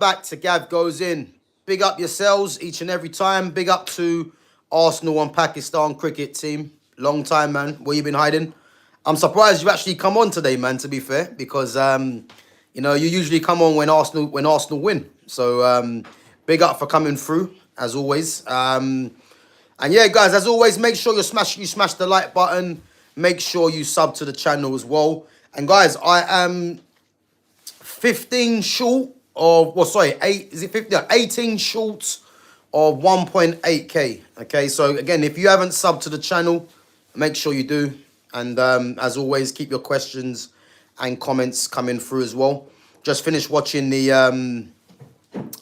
Back to Gav Goes In. Big up yourselves each and every time. Big up to Arsenal and Pakistan cricket team. Long time, man. Where you been hiding? I'm surprised you actually come on today, man. To be fair, because you usually come on when Arsenal win. So big up for coming through as always. And yeah, guys, as always, make sure you smash the like button. Make sure you sub to the channel as well. And guys, I am 15 short of, well, sorry, 18 short of 1.8k. Okay, so again, if you haven't subbed to the channel, make sure you do. And as always, keep your questions and comments coming through as well. Just finished watching the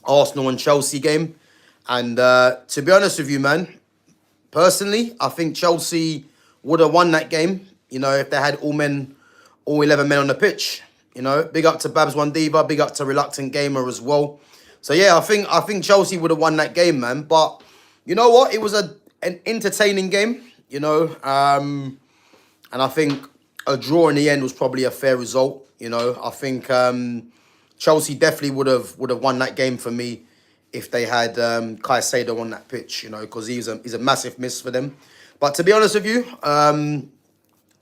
Arsenal and Chelsea game. And to be honest with you, man, personally, I think Chelsea would have won that game, if they had all 11 men on the pitch. Big up to Babs One Diva, big up to Reluctant Gamer as well. So yeah, I think Chelsea would have won that game, man. But you know what? It was an entertaining game, and I think a draw in the end was probably a fair result. I think Chelsea definitely would have won that game for me if they had Caicedo on that pitch, because he's a massive miss for them. But to be honest with you,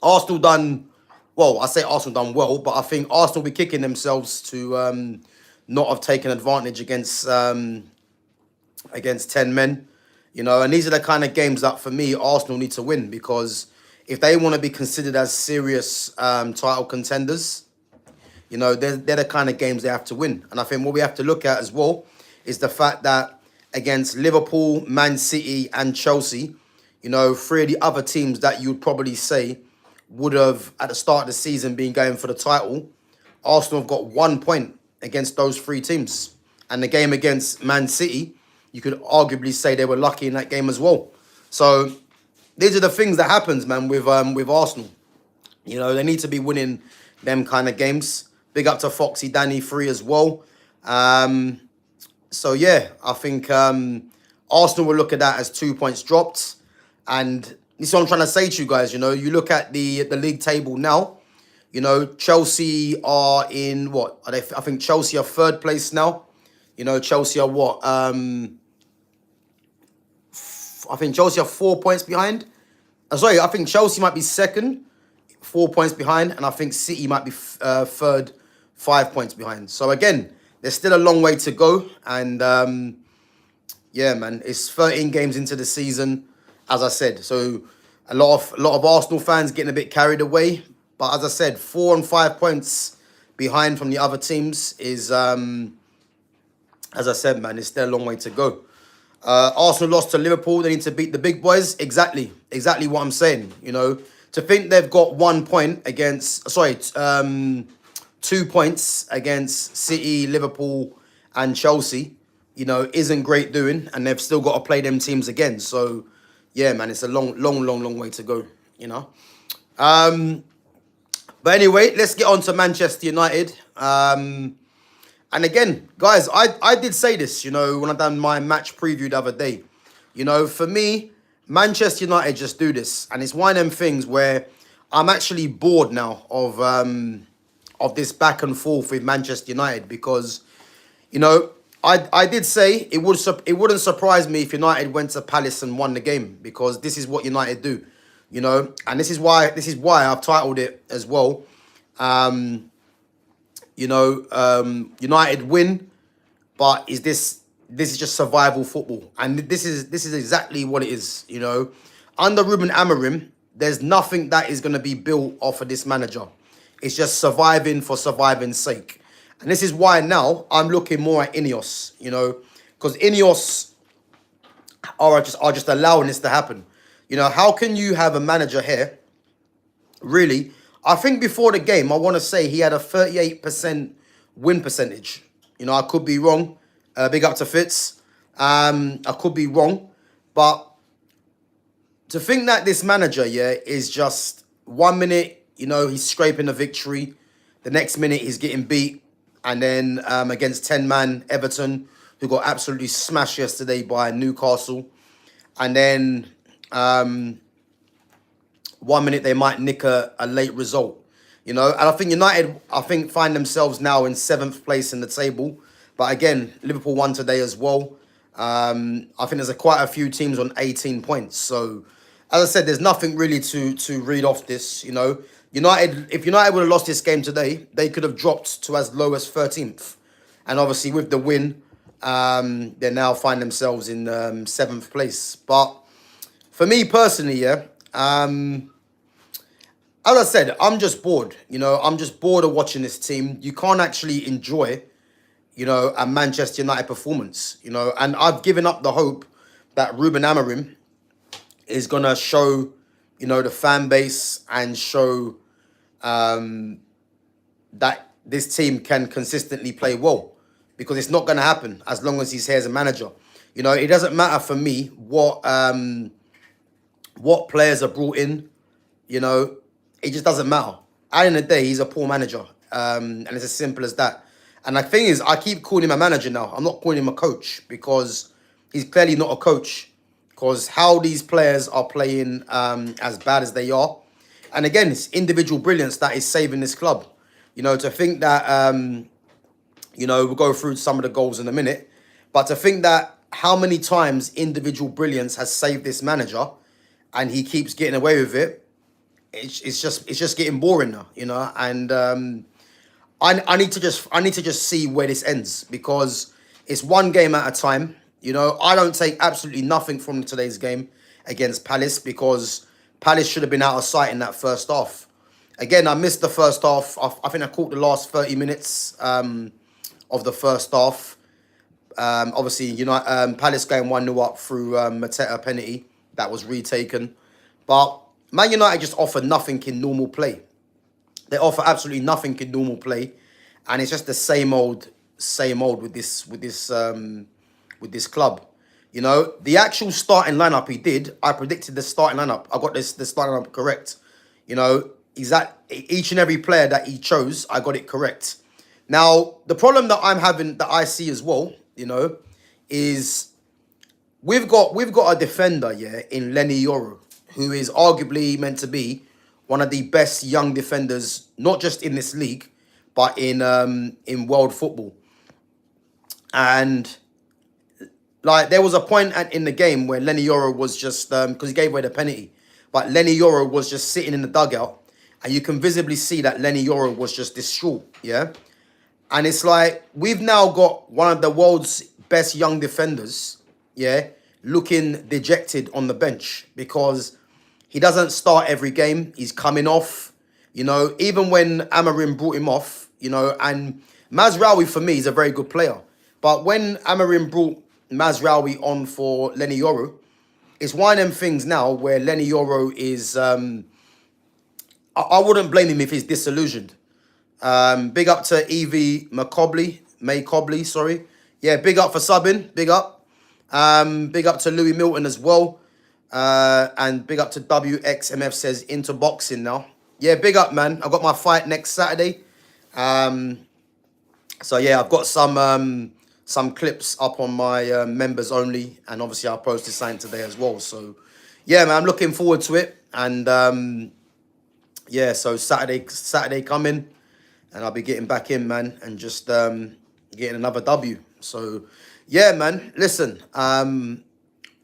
Arsenal done. Well, I say Arsenal done well, but I think Arsenal will be kicking themselves to not have taken advantage against 10 men, And these are the kind of games that, for me, Arsenal need to win, because if they want to be considered as serious title contenders, they're the kind of games they have to win. And I think what we have to look at as well is the fact that against Liverpool, Man City, and Chelsea, three of the other teams that you would probably say would have, at the start of the season, been going for the title, Arsenal have got 1 point against those three teams. And the game against Man City, you could arguably say they were lucky in that game as well. So these are the things that happens, man, with Arsenal. They need to be winning them kind of games. Big up to Foxy Danny 3 as well. So yeah, I think Arsenal will look at that as 2 points dropped. And this is what I'm trying to say to you guys. You look at the league table now. Chelsea are in what? Are they? I think Chelsea are third place now. Chelsea are what? I think Chelsea are 4 points behind. Sorry, I think Chelsea might be second, 4 points behind, and I think City might be third, 5 points behind. So again, there's still a long way to go, and yeah, man, it's 13 games into the season, as I said. So a lot of Arsenal fans getting a bit carried away, but as I said, 4 and 5 points behind from the other teams is, as I said, man, it's still a long way to go. Arsenal lost to Liverpool. They need to beat the big boys. Exactly what I'm saying. To think they've got 1 point against, 2 points against City, Liverpool, and Chelsea, isn't great doing, and they've still got to play them teams again. So, yeah, man, it's a long way to go. But anyway, let's get on to Manchester United. And again, guys, I did say this, when I done my match preview the other day. For me, Manchester United just do this. And it's one of them things where I'm actually bored now of this back and forth with Manchester United, because, I did say it wouldn't surprise me if United went to Palace and won the game, because this is what United do, and this is why I've titled it as well. United win, but this is just survival football, and this is exactly what it is. Under Ruben Amorim, there's nothing that is going to be built off of this manager. It's just surviving for surviving's sake, and this is why now I'm looking more at Ineos. Because Ineos are just allowing this to happen. How can you have a manager here? Really, I think before the game, I want to say he had a 38% win percentage. I could be wrong. Big up to Fitz. I could be wrong. But to think that this manager, is just 1 minute, he's scraping a victory. The next minute, he's getting beat. And then against 10-man Everton, who got absolutely smashed yesterday by Newcastle. And then 1 minute they might nick a late result. And I think United, find themselves now in 7th place in the table. But again, Liverpool won today as well. I think there's quite a few teams on 18 points. So, as I said, there's nothing really to read off this. You know, United. If United would have lost this game today, they could have dropped to as low as 13th. And obviously, with the win, they now find themselves in 7th place. But for me personally, yeah. As I said, I'm just bored. You know, I'm just bored of watching this team. You can't actually enjoy, you know, a Manchester United performance, you know, and I've given up the hope that Ruben Amorim is going to show, you know, the fan base and show that this team can consistently play well, because it's not going to happen as long as he's here as a manager. You know, it doesn't matter for me what players are brought in, you know, it just doesn't matter. At the end of the day, he's a poor manager, and it's as simple as that. And the thing is, I keep calling him a manager now. I'm not calling him a coach, because he's clearly not a coach. Because how these players are playing as bad as they are. And again, it's individual brilliance that is saving this club. You know, to think that, you know, we'll go through some of the goals in a minute. But to think that how many times individual brilliance has saved this manager and he keeps getting away with it, it's just getting boring now, you know. And I need to just see where this ends, because it's one game at a time. You know, I don't take absolutely nothing from today's game against Palace, because Palace should have been out of sight in that first half. Again, I missed the first half. I think I caught the last 30 minutes of the first half. Obviously, you know, Palace going 1-0 up through Mateta penalty that was retaken. But Man United just offer nothing in normal play. They offer absolutely nothing in normal play, and it's just the same old with this club. You know, the actual starting lineup he did, I predicted the starting lineup. I got the starting lineup correct. You know, each and every player that he chose, I got it correct. Now, the problem that I'm having, that I see as well, you know, is we've got a defender, yeah, in Lenny Yoro, who is arguably meant to be one of the best young defenders, not just in this league, but in world football. And like, there was a point in the game where Lenny Yoro was just, because he gave away the penalty, but Lenny Yoro was just sitting in the dugout, and you can visibly see that Lenny Yoro was just distraught, yeah? And it's like, we've now got one of the world's best young defenders, yeah, looking dejected on the bench, because he doesn't start every game. He's coming off, you know, even when Amorim brought him off, you know, and Mazraoui for me is a very good player. But when Amorim brought Mazraoui on for Lenny Yoro, it's one of them things now where Lenny Yoro is, I wouldn't blame him if he's disillusioned. Big up to Evie May Cobley, sorry. Yeah, big up for subbing, big up. Big up to Louis Milton as well. And big up to WXMF says into boxing now. Yeah, big up, man. I've got my fight next Saturday. So yeah, I've got some clips up on my members only, and obviously I'll post this sign today as well. So yeah, man, I'm looking forward to it. And yeah, so Saturday coming, and I'll be getting back in, man, and just getting another W. So yeah, man, listen, I'm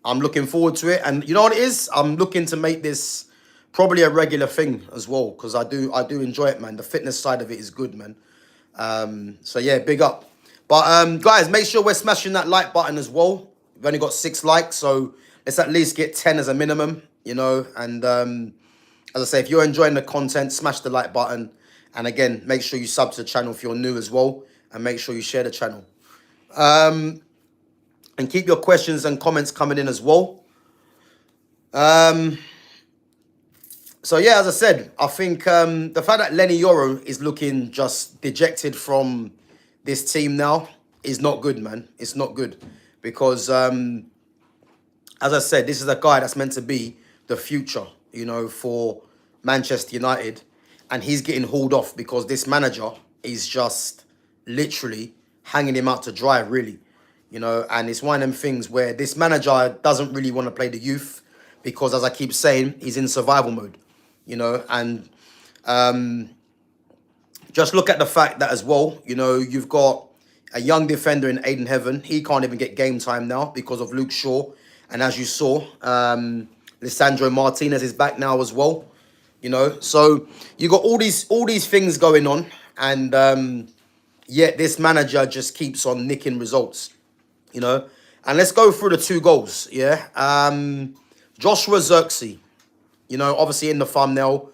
looking forward to it. And you know what it is? I'm looking to make this probably a regular thing as well, because I do enjoy it, man. The fitness side of it is good, man. So yeah, big up. But guys, make sure we're smashing that like button as well. We've only got 6 likes, so let's at least get 10 as a minimum, you know. And as I say, if you're enjoying the content, smash the like button. And again, make sure you sub to the channel if you're new as well, and make sure you share the channel. And keep your questions and comments coming in as well. So yeah, as I said, I think the fact that Lenny Yoro is looking just dejected from this team now is not good, man. It's not good, because as I said, this is a guy that's meant to be the future, you know, for Manchester United, and he's getting hauled off because this manager is just literally hanging him out to dry, really. You know, and it's one of them things where this manager doesn't really want to play the youth, because, as I keep saying, he's in survival mode, you know. And just look at the fact that as well, you know, you've got a young defender in Aiden Heaven. He can't even get game time now because of Luke Shaw. And as you saw, Lisandro Martinez is back now as well. You know, so you got all these things going on, and yet this manager just keeps on nicking results. You know, and let's go through the two goals. Yeah, Joshua Zirkzee. You know, obviously in the thumbnail,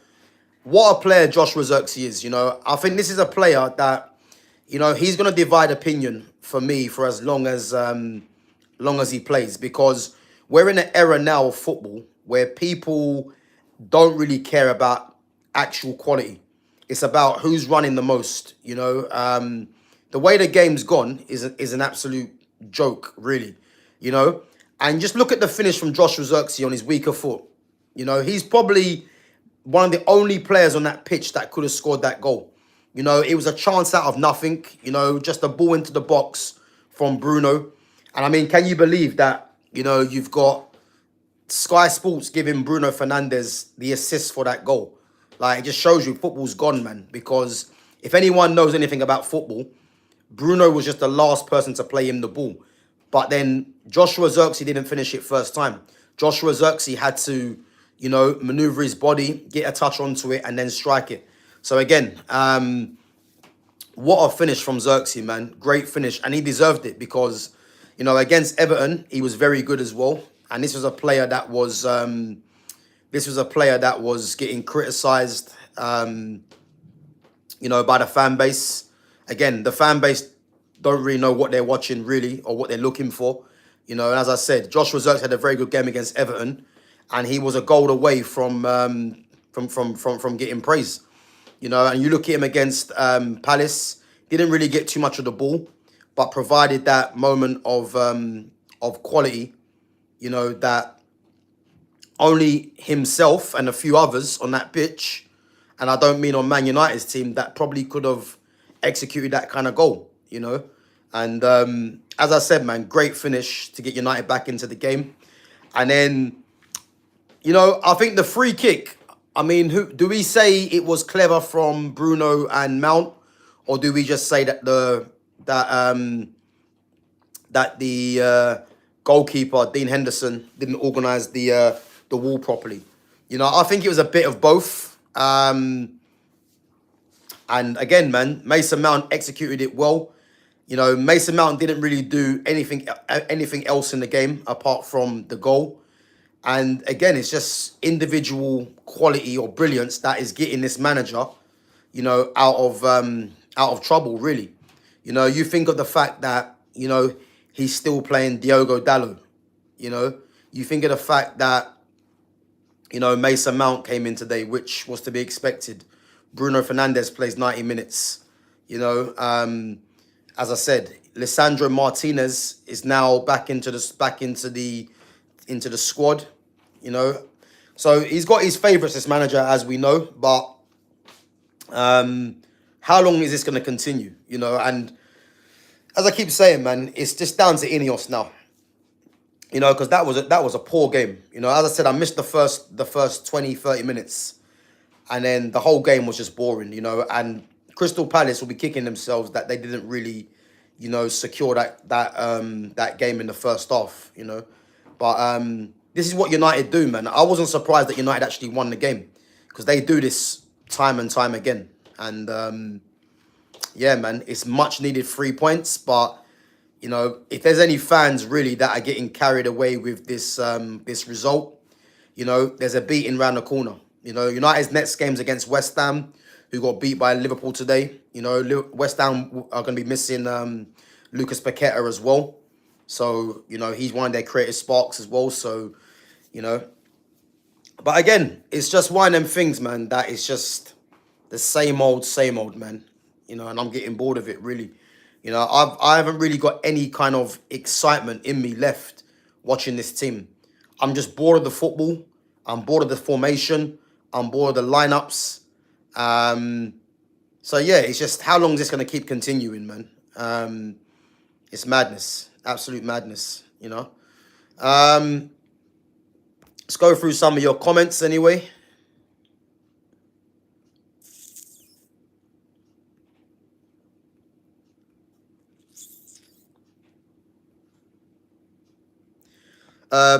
what a player Joshua Zirkzee is. You know, I think this is a player that, you know, he's gonna divide opinion for me for as long as he plays, because we're in an era now of football where people don't really care about actual quality. It's about who's running the most. You know, the way the game's gone is an absolute joke, really. You know, and just look at the finish from Joshua Zirkzee on his weaker foot. You know, he's probably one of the only players on that pitch that could have scored that goal. You know, it was a chance out of nothing. You know, just a ball into the box from Bruno. And I mean, can you believe that, you know, you've got Sky Sports giving Bruno Fernandes the assist for that goal? Like, it just shows you football's gone, man. Because if anyone knows anything about football, Bruno was just the last person to play him the ball. But then Joshua Zirkzee didn't finish it first time. Joshua Zirkzee had to, you know, maneuver his body, get a touch onto it, and then strike it. So again, what a finish from Zirkzee, man. Great finish. And he deserved it because, you know, against Everton, he was very good as well. And this was a player that was getting criticised, you know, by the fan base. Again, the fan base don't really know what they're watching, really, or what they're looking for. You know, and as I said, Joshua Zirkzee had a very good game against Everton, and he was a goal away from getting praise. You know, and you look at him against Palace, didn't really get too much of the ball, but provided that moment of quality, you know, that only himself and a few others on that pitch, and I don't mean on Man United's team, that probably could have executed that kind of goal, you know. And as I said, man, great finish to get United back into the game. And then, you know, I think the free kick, I mean, who do we say it was clever from Bruno and Mount, or do we just say that the goalkeeper Dean Henderson didn't organise the wall properly? You know, I think it was a bit of both. And again, man, Mason Mount executed it well. You know, Mason Mount didn't really do anything else in the game apart from the goal. And again, it's just individual quality or brilliance that is getting this manager, you know, out of trouble, really. You know, you think of the fact that, you know, he's still playing Diogo Dalot. You know, you think of the fact that, you know, Mason Mount came in today, which was to be expected. Bruno Fernandes plays 90 minutes. You know, as I said, Lisandro Martinez is now back into the squad. You know, so he's got his favourites, this manager, as we know. But how long is this going to continue? You know, and as I keep saying, man, it's just down to Ineos now. You know, because that was a poor game. You know, as I said, I missed the first 20, 30 minutes. And then the whole game was just boring, you know. And Crystal Palace will be kicking themselves that they didn't really, you know, secure that game in the first half, you know. But this is what United do, man. I wasn't surprised that United actually won the game, because they do this time and time again. And yeah, man, it's much needed 3 points. But, you know, if there's any fans really that are getting carried away with this this result, you know, there's a beating round the corner. You know, United's next game's against West Ham, who got beat by Liverpool today. You know, West Ham are going to be missing Lucas Paqueta as well. So, you know, he's one of their creative sparks as well. So, you know. But again, it's just one of them things, man, that is just the same old, man. You know, and I'm getting bored of it, really. You know, I haven't really got any kind of excitement in me left watching this team. I'm just bored of the football. I'm bored of the formation. I'm bored of the lineups. So yeah, it's just, how long is this going to keep continuing, man? It's madness, absolute madness, you know. Let's go through some of your comments anyway.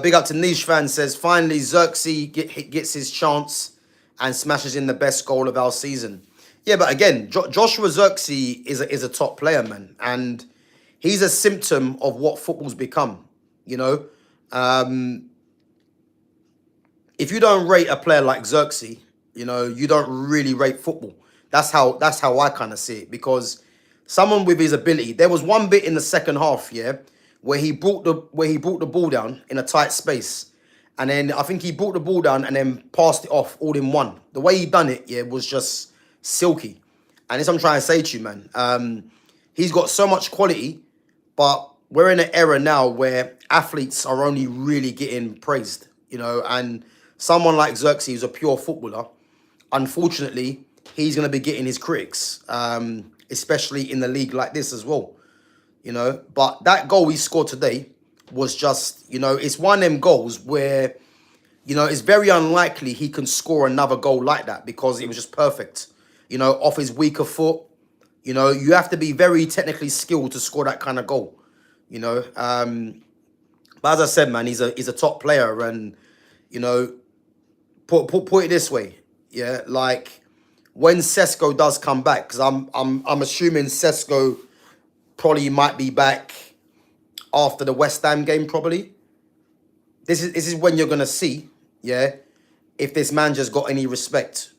Big up to Niche fan says, finally Zirkzee gets his chance and smashes in the best goal of our season. Yeah, but again, Joshua Zirkzee is a top player, man. And he's a symptom of what football's become, you know. Um, if you don't rate a player like Zirkzee, you know, you don't really rate football. That's how I kind of see it, because someone with his ability. There was one bit in the second half, yeah, where he brought the ball down in a tight space, and then I think he brought the ball down and then passed it off all in one. The way he done it, yeah, was just silky. And this I'm trying to say to you, man. He's got so much quality, but we're in an era now where athletes are only really getting praised, you know, and someone like Zirkzee, who's a pure footballer, unfortunately, he's going to be getting his critics, especially in the league like this as well, you know. But that goal he scored today was just, you know, it's one of them goals where, you know, it's very unlikely he can score another goal like that, because it was just perfect, you know, off his weaker foot. You know, you have to be very technically skilled to score that kind of goal, you know. But as I said, man, he's a top player, and, you know, put it this way, yeah, like when Sesko does come back, because I'm assuming Sesko probably might be back after the West Ham game, probably. This is when you're gonna see, yeah, if this man just got any respect,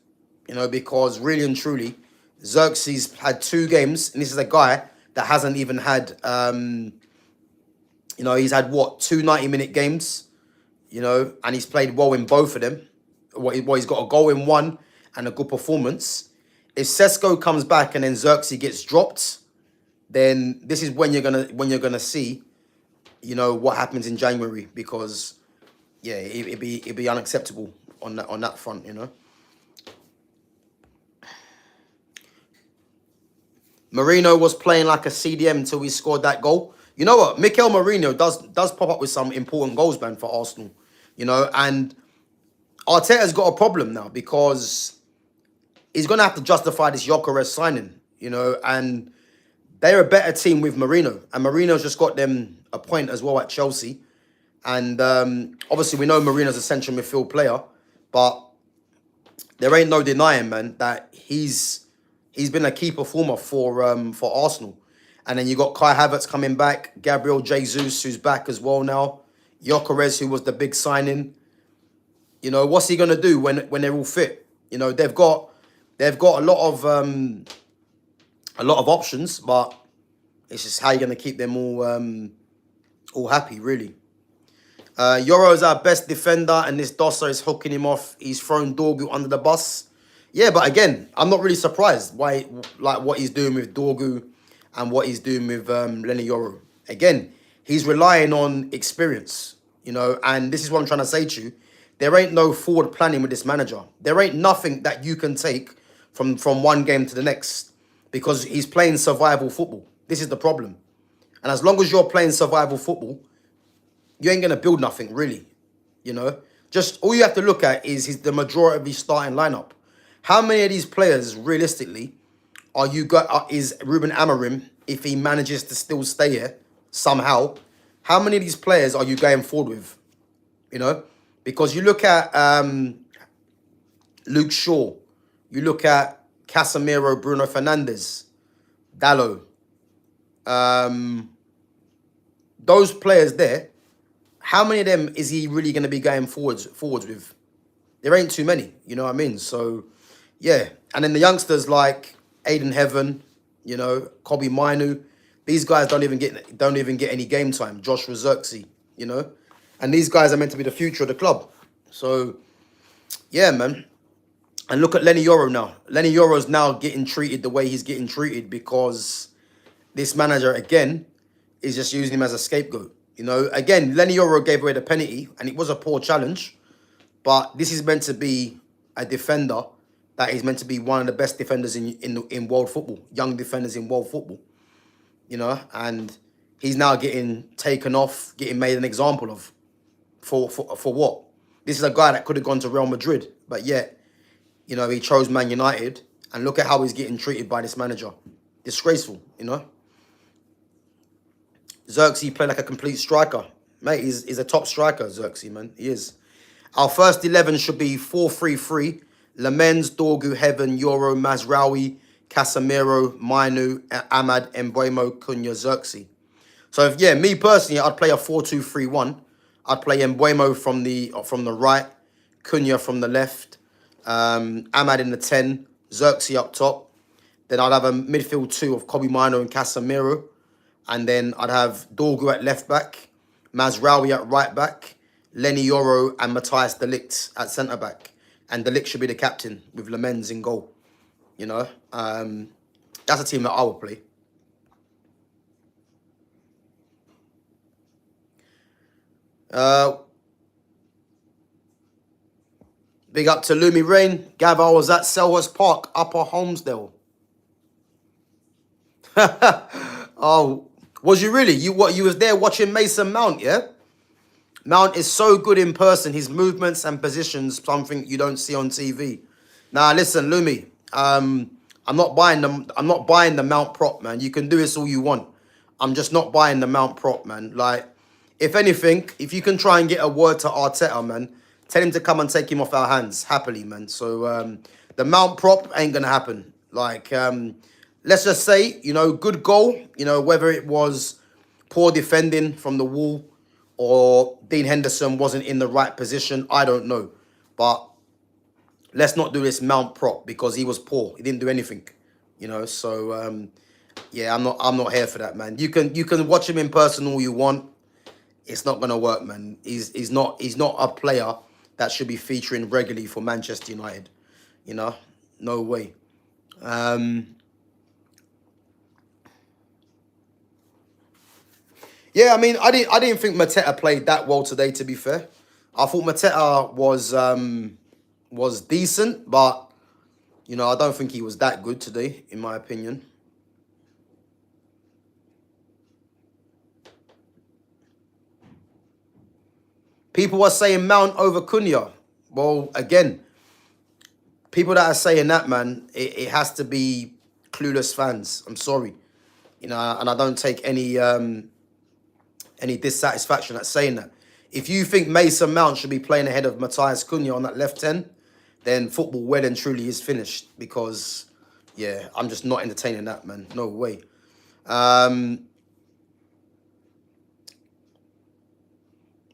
you know, because really and truly, Zirkzee's had 2 games, and this is a guy that hasn't even had, you know, he's had what, 2 90-minute games, you know, and he's played well in both of them. He's got a goal in one and a good performance. If Sesko comes back and then Zirkzee gets dropped, then this is when you're gonna see, you know, what happens in January, because yeah, it'd be unacceptable on that front, you know. Marino was playing like a CDM until he scored that goal. You know what? Mikel Marino does pop up with some important goals, man, for Arsenal. You know, and Arteta's got a problem now, because he's going to have to justify this Gyökeres signing, you know, and they're a better team with Marino. And Marino's just got them a point as well at Chelsea. And obviously we know Marino's a central midfield player, but there ain't no denying, man, that he's been a key performer for Arsenal. And then you got Kai Havertz coming back, Gabriel Jesus, who's back as well now, Gyökeres, who was the big signing. You know, what's he gonna do when they're all fit? You know, they've got a lot of options, but it's just how you're gonna keep them all happy, really. Yoro is our best defender, and this Dossa is hooking him off. He's thrown Dorgu under the bus. Yeah, but again, I'm not really surprised why, like, what he's doing with Dorgu and what he's doing with Lenny Yoro. Again, he's relying on experience, you know, and this is what I'm trying to say to you. There ain't no forward planning with this manager. There ain't nothing that you can take from one game to the next, because he's playing survival football. This is the problem. And as long as you're playing survival football, you ain't going to build nothing, really, you know. Just all you have to look at is the majority of his starting lineup. How many of these players, realistically, is Ruben Amorim, if he manages to still stay here somehow, how many of these players are you going forward with? You know, because you look at Luke Shaw, you look at Casemiro, Bruno Fernandes, Dallo, those players there. How many of them is he really going to be going forwards with? There ain't too many, you know what I mean? So, yeah. And then the youngsters like Aiden Heaven, you know, Kobe Mainu, these guys don't even get any game time. Joshua Zirkzee, you know, and these guys are meant to be the future of the club. So, yeah, man. And look at Lenny Yoro now. Lenny Yoro's now getting treated the way he's getting treated, because this manager again is just using him as a scapegoat. You know, again, Lenny Yoro gave away the penalty, and it was a poor challenge. But this is meant to be a defender that is meant to be one of the best defenders in world football, young defenders in world football. You know, and he's now getting taken off, getting made an example of. For what? This is a guy that could have gone to Real Madrid, but yet, you know, he chose Man United, and look at how he's getting treated by this manager. Disgraceful, you know. Zirkzee played like a complete striker. Mate, he's a top striker, Zirkzee, man. He is. Our first 11 should be 4-3-3. Lamens, Dorgu, Heaven, Euro, Mazraoui, Casemiro, Mainu, Ahmad, Embuemo, Cunha, Zirkzee. So, if, yeah, me personally, I'd play a 4-2-3-1. I'd play Embuemo from the right, Cunha from the left, Ahmad in the 10, Zirkzee up top. Then I'd have a midfield 2 of Kobe Mino and Casemiro. And then I'd have Dorgu at left back, Mazraoui at right back, Lenny Yoro and Matthias de Ligt at centre back. And de Ligt should be the captain with Lamens in goal. You know, that's a team that I would play. Big up to Lumi Rain. Gav, I was at Selhurst Park, Upper Holmesdale. Oh, was you really? You was there watching Mason Mount, yeah? Mount is so good in person. His movements and positions, something you don't see on TV. Now, listen, Lumi. I'm not buying the Mount prop, man. You can do this all you want. I'm just not buying the Mount prop, man. Like, if anything, if you can try and get a word to Arteta, man, tell him to come and take him off our hands happily, man. So the Mount prop ain't gonna happen. Like, let's just say, you know, good goal. You know, whether it was poor defending from the wall or Dean Henderson wasn't in the right position, I don't know. But let's not do this Mount prop because he was poor. He didn't do anything, you know. So yeah, I'm not here for that, man. You can watch him in person all you want. It's not gonna work, man. He's not a player that should be featuring regularly for Manchester United. You know, no way. Yeah, I mean, I didn't think Mateta played that well today. To be fair, I thought Mateta was decent, but you know, I don't think he was that good today, in my opinion. People are saying Mount over Cunha. Well, again, people that are saying that, man, it has to be clueless fans. I'm sorry, you know, and I don't take any dissatisfaction at saying that. If you think Mason Mount should be playing ahead of Matthias Cunha on that left 10, then football well and truly is finished because, yeah, I'm just not entertaining that, man. No way.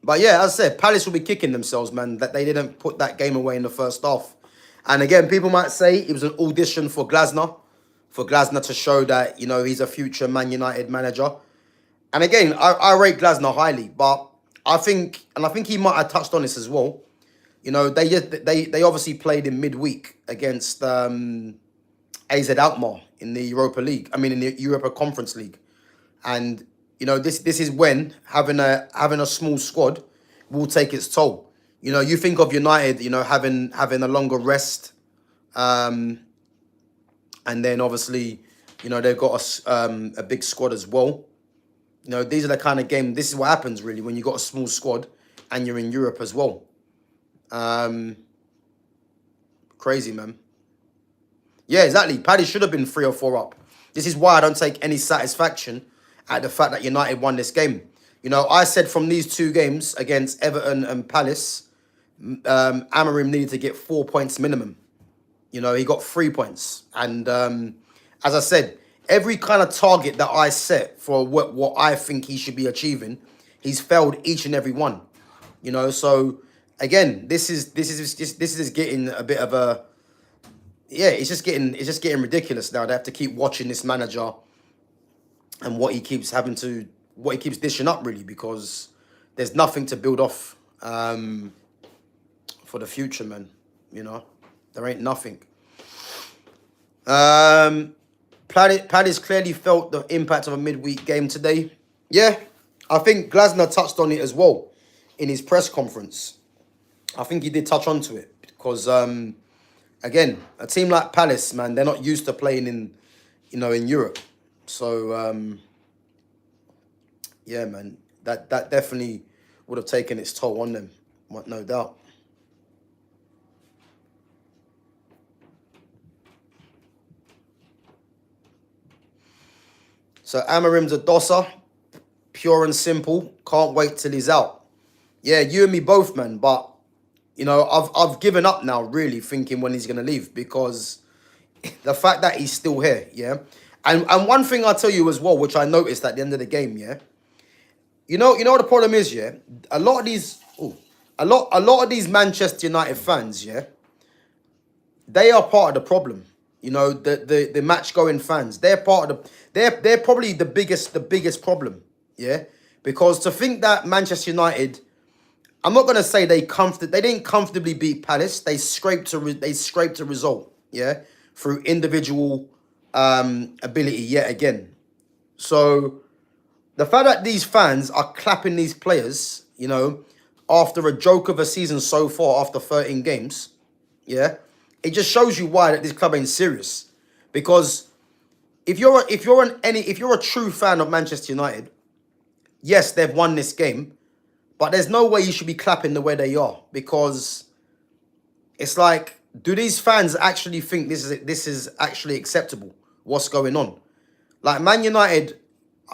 But yeah, as I said, Palace will be kicking themselves, man, that they didn't put that game away in the first half. And again, people might say it was an audition for Glasner to show that, you know, he's a future Man United manager. And again, I rate Glasner highly, but I think he might have touched on this as well. You know, they obviously played in midweek against AZ Alkmaar in the Europa League. I mean, in the Europa Conference League, and you know this is when having a small squad will take its toll. You know, you think of United, you know, having a longer rest, and then obviously, you know, they've got a big squad as well. You know, these are the kind of game. This is what happens really when you got a small squad and you're in Europe as well. Crazy, man. Yeah, exactly. Paddy should have been 3 or 4 up. This is why I don't take any satisfaction at the fact that United won this game. You know, I said from these 2 games against Everton and Palace, Amorim needed to get 4 points minimum. You know, he got 3 points. And as I said, every kind of target that I set for what I think he should be achieving, he's failed each and every one. You know, so again, this is getting a bit of a, yeah, it's just getting ridiculous now. They have to keep watching this manager and what he keeps dishing up really, because there's nothing to build off for the future, man. You know, there ain't nothing. Palace clearly felt the impact of a midweek game today. Yeah, I think Glasner touched on it as well in his press conference. I think he did touch onto it because, again, a team like Palace, man, they're not used to playing in Europe. So, yeah, man, that definitely would have taken its toll on them, no doubt. So Amarim's a dosser. pure and simple. Can't wait till he's out. Yeah, you and me both, man. But you know, I've given up now, really thinking when he's gonna leave, because the fact that he's still here, yeah. And one thing I'll tell you as well, which I noticed at the end of the game, yeah. You know what the problem is, yeah. A lot of these, a lot of these Manchester United fans, yeah, they are part of the problem. You know, the match going fans, they're part of the, they're probably the biggest problem, yeah. Because to think that Manchester United, I'm not gonna say they didn't comfortably beat Palace. They scraped a result, yeah, through individual ability yet again. So the fact that these fans are clapping these players, you know, after a joke of a season so far, after 13 games, yeah, it just shows you why that this club ain't serious. Because if you're a true fan of Manchester United, yes, they've won this game, but there's no way you should be clapping the way they are, because it's like, do these fans actually think this is actually acceptable? What's going on? Like, Man United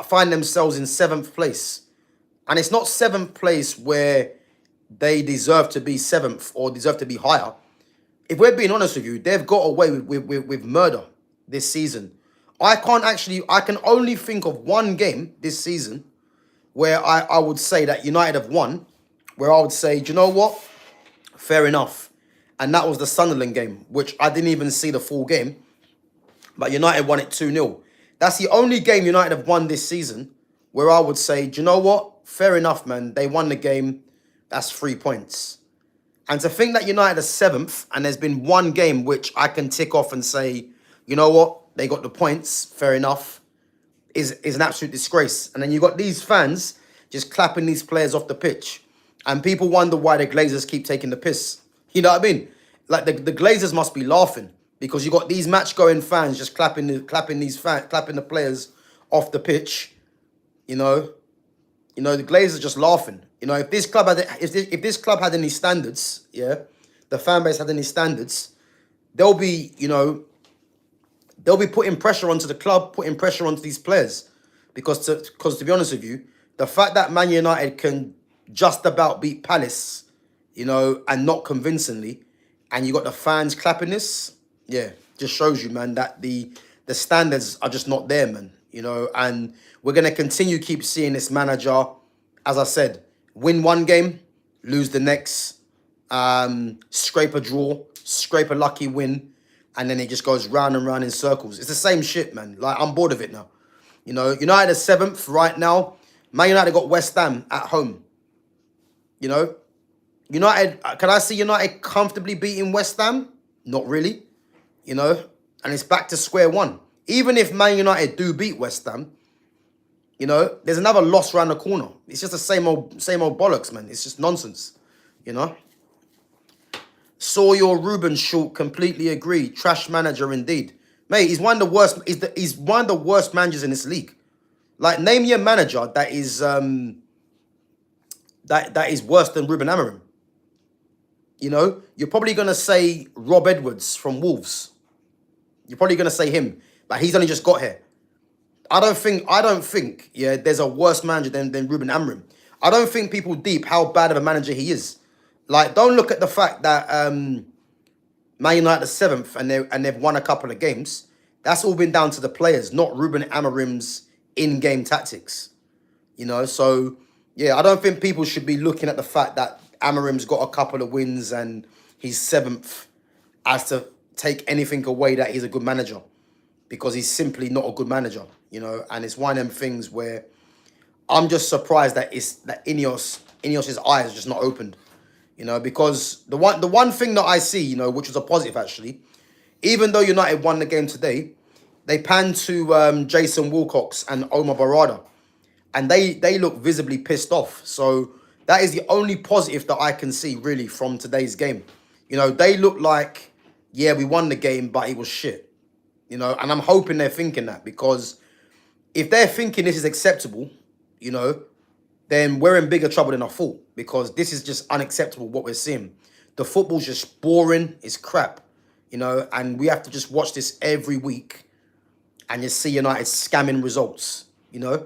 find themselves in 7th place, and it's not 7th place where they deserve to be 7th or deserve to be higher. If we're being honest with you, they've got away with murder this season. I can only think of one game this season where I would say that United have won, where I would say, do you know what? Fair enough. And that was the Sunderland game, which I didn't even see the full game, but United won it 2-0. That's the only game United have won this season where I would say, do you know what? Fair enough, man. They won the game. That's 3 points. And to think that United are 7th, and there's been one game which I can tick off and say, you know what? They got the points. Fair enough. Is an absolute disgrace. And then you got these fans just clapping these players off the pitch. And people wonder why the Glazers keep taking the piss. You know what I mean? Like, the Glazers must be laughing, because you got these match-going fans just clapping the players off the pitch. You know, the Glazers just laughing. You know, if this club had any standards, yeah, the fan base had any standards, they'll be putting pressure onto the club, putting pressure onto these players, because to be honest with you, the fact that Man United can just about beat Palace, you know, and not convincingly, and you got the fans clapping this, yeah, just shows you, man, that the standards are just not there, man. You know, and we're gonna continue keep seeing this manager, as I said, win one game, lose the next, scrape a draw, scrape a lucky win, and then it just goes round and round in circles. It's the same shit, man. Like, I'm bored of it now. You know, United are 7th right now. Man United got West Ham at home. You know, United, can I see United comfortably beating West Ham? Not really. You know, and it's back to square one. Even if Man United do beat West Ham, you know, there's another loss around the corner. It's just the same old bollocks, man. It's just nonsense, you know. Saw your Ruben short. Completely agree. Trash manager indeed, mate. He's one of the worst. He's one of the worst managers in this league. Like, name your manager that is that is worse than Ruben Amorim. You know, you're probably gonna say Rob Edwards from Wolves. You're probably gonna say him, but he's only just got here. I don't think, yeah, there's a worse manager than Ruben Amorim. I don't think people deep how bad of a manager he is. Like, don't look at the fact that Man United are 7th and they've won a couple of games. That's all been down to the players, not Ruben Amorim's in-game tactics. You know, so yeah, I don't think people should be looking at the fact that Amorim's got a couple of wins and he's 7th as to take anything away that he's a good manager, because he's simply not a good manager, you know. And it's one of them things where I'm just surprised that Ineos's eyes just not opened, you know, because the one thing that I see, you know, which was a positive actually, even though United won the game today, they panned to Jason Wilcox and Omar Barada, and they look visibly pissed off. So that is the only positive that I can see really from today's game. You know, they look like, yeah, we won the game, but it was shit. You know, and I'm hoping they're thinking that, because if they're thinking this is acceptable, you know, then we're in bigger trouble than I thought, because this is just unacceptable what we're seeing. The football's just boring. It's crap, you know, and we have to just watch this every week and just see United scamming results, you know.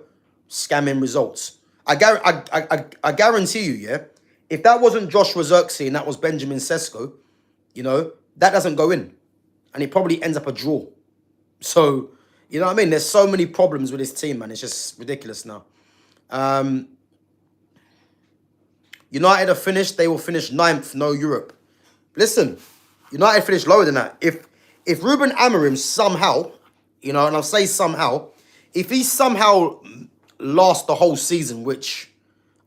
scamming results. I guarantee you, yeah, if that wasn't Joshua Zirkzee and that was Benjamin Sesko, you know, that doesn't go in. And it probably ends up a draw. So, you know what I mean? There's so many problems with this team, man. It's just ridiculous now. United are finished. They will finish 9th, no Europe. Listen, United finished lower than that. If Ruben Amorim somehow, you know, and I'll say somehow, if he somehow lasts the whole season, which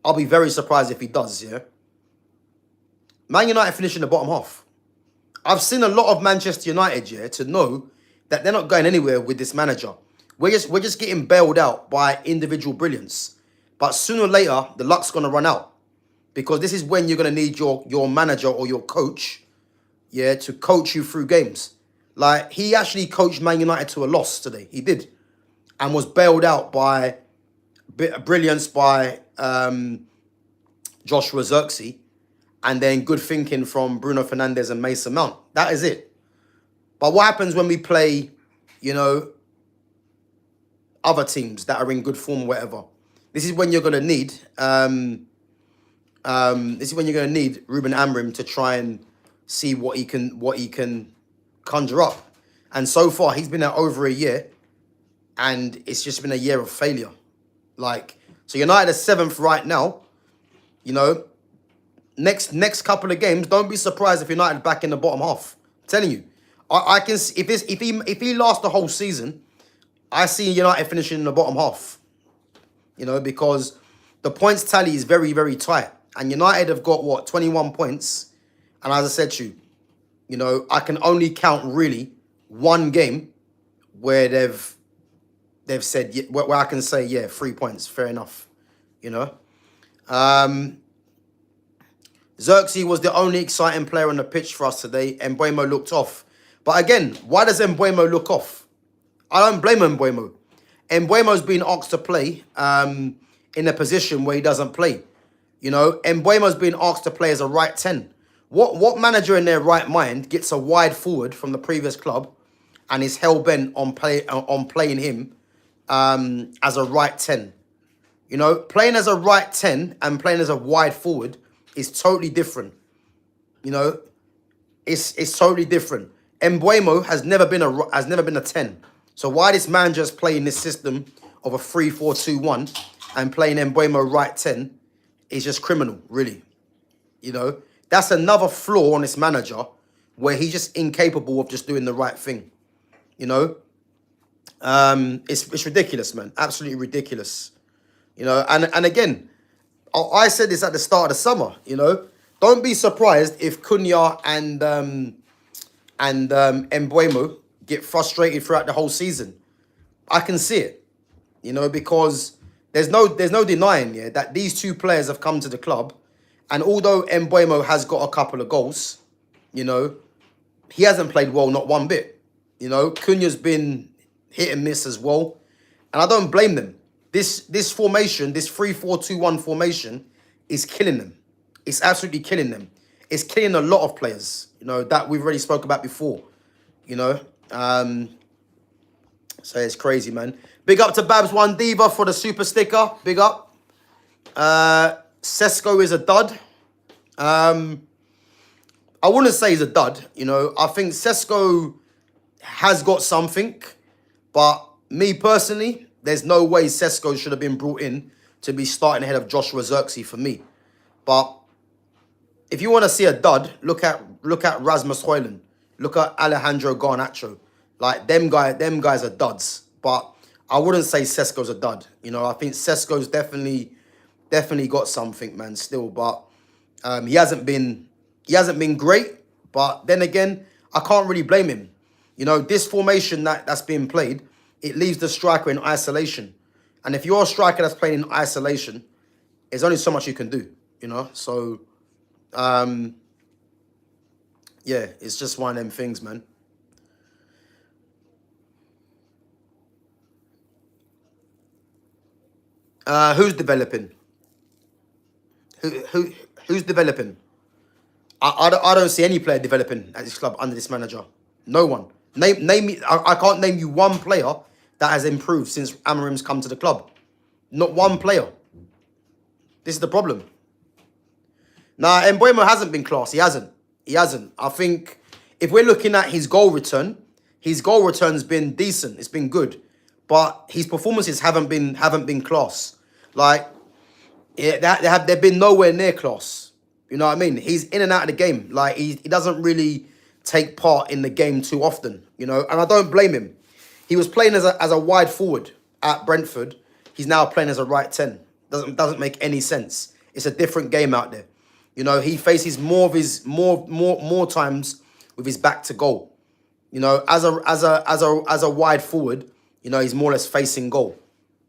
I'll be very surprised if he does, yeah, Man United finish in the bottom half. I've seen a lot of Manchester United, yeah, to know that they're not going anywhere with this manager. We're just getting bailed out by individual brilliance. But sooner or later, the luck's going to run out. Because this is when you're going to need your manager or your coach, yeah, to coach you through games. Like, he actually coached Man United to a loss today. He did. And was bailed out by brilliance by Joshua Zirkzee. And then good thinking from Bruno Fernandes and Mason Mount. That is it. But what happens when we play, you know, other teams that are in good form or whatever? This is when you're going to need... this is when you're going to need Ruben Amorim to try and see what he can conjure up. And so far, he's been there over a year, and it's just been a year of failure. Like, so United are 7th right now. You know, next couple of games, don't be surprised if United back in the bottom half. I'm telling you, I can see if he lasts the whole season, I see United finishing in the bottom half. You know, because the points tally is very, very tight. And United have got, what, 21 points. And as I said to you, you know, I can only count really one game where they've said, where I can say, yeah, 3 points, fair enough, you know. Zirkzee was the only exciting player on the pitch for us today. Mbeumo looked off. But again, why does Mbeumo look off? I don't blame Mbeumo. Mbeumo's been asked to play in a position where he doesn't play. You know, Mbeumo's been asked to play as a right 10. What manager in their right mind gets a wide forward from the previous club and is hell-bent on playing him as a right 10? You know, playing as a right 10 and playing as a wide forward is totally different. You know, it's totally different. Mbeumo has never been a 10. So why this man just playing this system of a 3-4-2-1 and playing Mbeumo right 10 is just criminal, really. You know, that's another flaw on this manager where he's just incapable of just doing the right thing. You know, it's ridiculous, man. Absolutely ridiculous. You know, and again, I said this at the start of the summer. You know, don't be surprised if Cunha and Mbeumo get frustrated throughout the whole season. I can see it. You know, because there's no denying, yeah, that these two players have come to the club, and although Mbeumo has got a couple of goals, you know, he hasn't played well, not one bit. You know, Cunha's been hit and miss as well, and I don't blame them. This formation, this 3-4-2-1 formation, is killing them. It's absolutely killing them. It's killing a lot of players, you know, that we've already spoke about before. You know, so it's crazy, man. Big up to Babs One Diva for the super sticker. Big up. Sesko is a dud. I wouldn't say he's a dud. You know, I think Sesko has got something. But me personally, there's no way Sesko should have been brought in to be starting ahead of Joshua Zirkzee for me. But if you want to see a dud, look at Rasmus Højlund. Look at Alejandro Garnacho. Like, them guys are duds. But I wouldn't say Sesko's a dud. You know, I think Sesko's definitely got something, man, still. But he hasn't been great. But then again, I can't really blame him. You know, this formation that's being played, it leaves the striker in isolation. And if you're a striker that's playing in isolation, there's only so much you can do, you know? So, yeah, it's just one of them things, man. Who's developing? Who's developing? I don't see any player developing at this club under this manager. No one. Name me. I can't name you one player that has improved since Amorim's come to the club. Not one player. This is the problem. Nah, Mbeumo hasn't been class. He hasn't. He hasn't. I think if we're looking at his goal return's been decent. It's been good, but his performances haven't been class. Like, yeah, they've been nowhere near class. You know what I mean? He's in and out of the game. Like, he doesn't really take part in the game too often. You know, and I don't blame him. He was playing as a wide forward at Brentford. He's now playing as a right 10. Doesn't make any sense. It's a different game out there. You know, he faces more times with his back to goal. You know, as a wide forward, you know, he's more or less facing goal.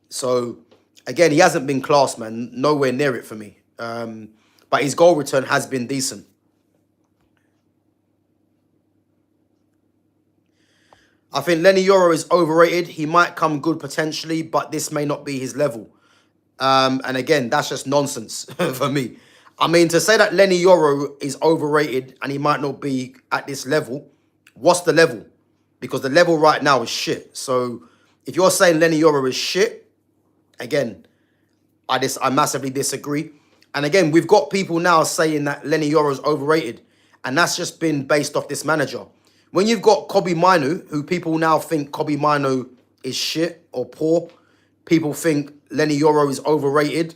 So again, he hasn't been class, man. Nowhere near it for me. But his goal return has been decent. I think Lenny Yoro is overrated. He might come good potentially, but this may not be his level. And again, that's just nonsense for me. I mean, to say that Lenny Yoro is overrated and he might not be at this level, what's the level? Because the level right now is shit. So if you're saying Lenny Yoro is shit, again, I massively disagree. And again, we've got people now saying that Lenny Yoro is overrated, and that's just been based off this manager. When you've got Kobbie Mainoo, who people now think Kobbie Mainoo is shit or poor, people think Lenny Yoro is overrated.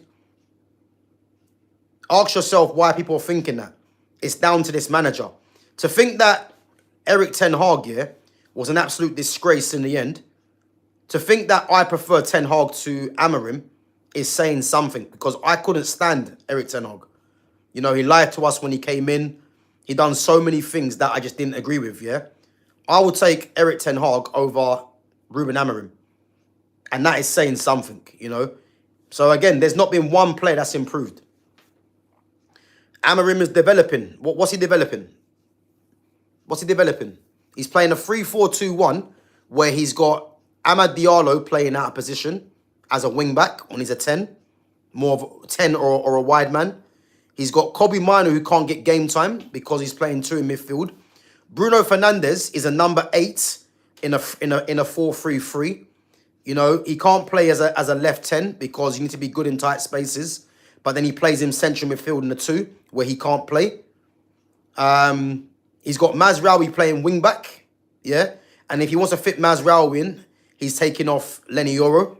Ask yourself why people are thinking that. It's down to this manager. To think that Erik ten Hag, yeah, was an absolute disgrace in the end. To think that I prefer Ten Hag to Amorim is saying something, because I couldn't stand Erik ten Hag. You know, he lied to us when he came in. He done so many things that I just didn't agree with, yeah. I would take Erik ten Hag over Ruben Amorim. And that is saying something, you know. So again, there's not been one player that's improved. Amorim is developing. What's he developing? What's he developing? He's playing a 3-4-2-1 where he's got Amad Diallo playing out of position as a wing-back when he's a 10. More of a 10 or a wide man. He's got Kobbie Mainoo who can't get game time because he's playing 2 in midfield. Bruno Fernandes is a number 8 in a 4-3-3. You know, he can't play as a left 10 because you need to be good in tight spaces. But then he plays him central midfield in the 2 where he can't play. He's got Mazraoui playing wing back, yeah. And if he wants to fit Mazraoui in, he's taking off Lenny Yoro.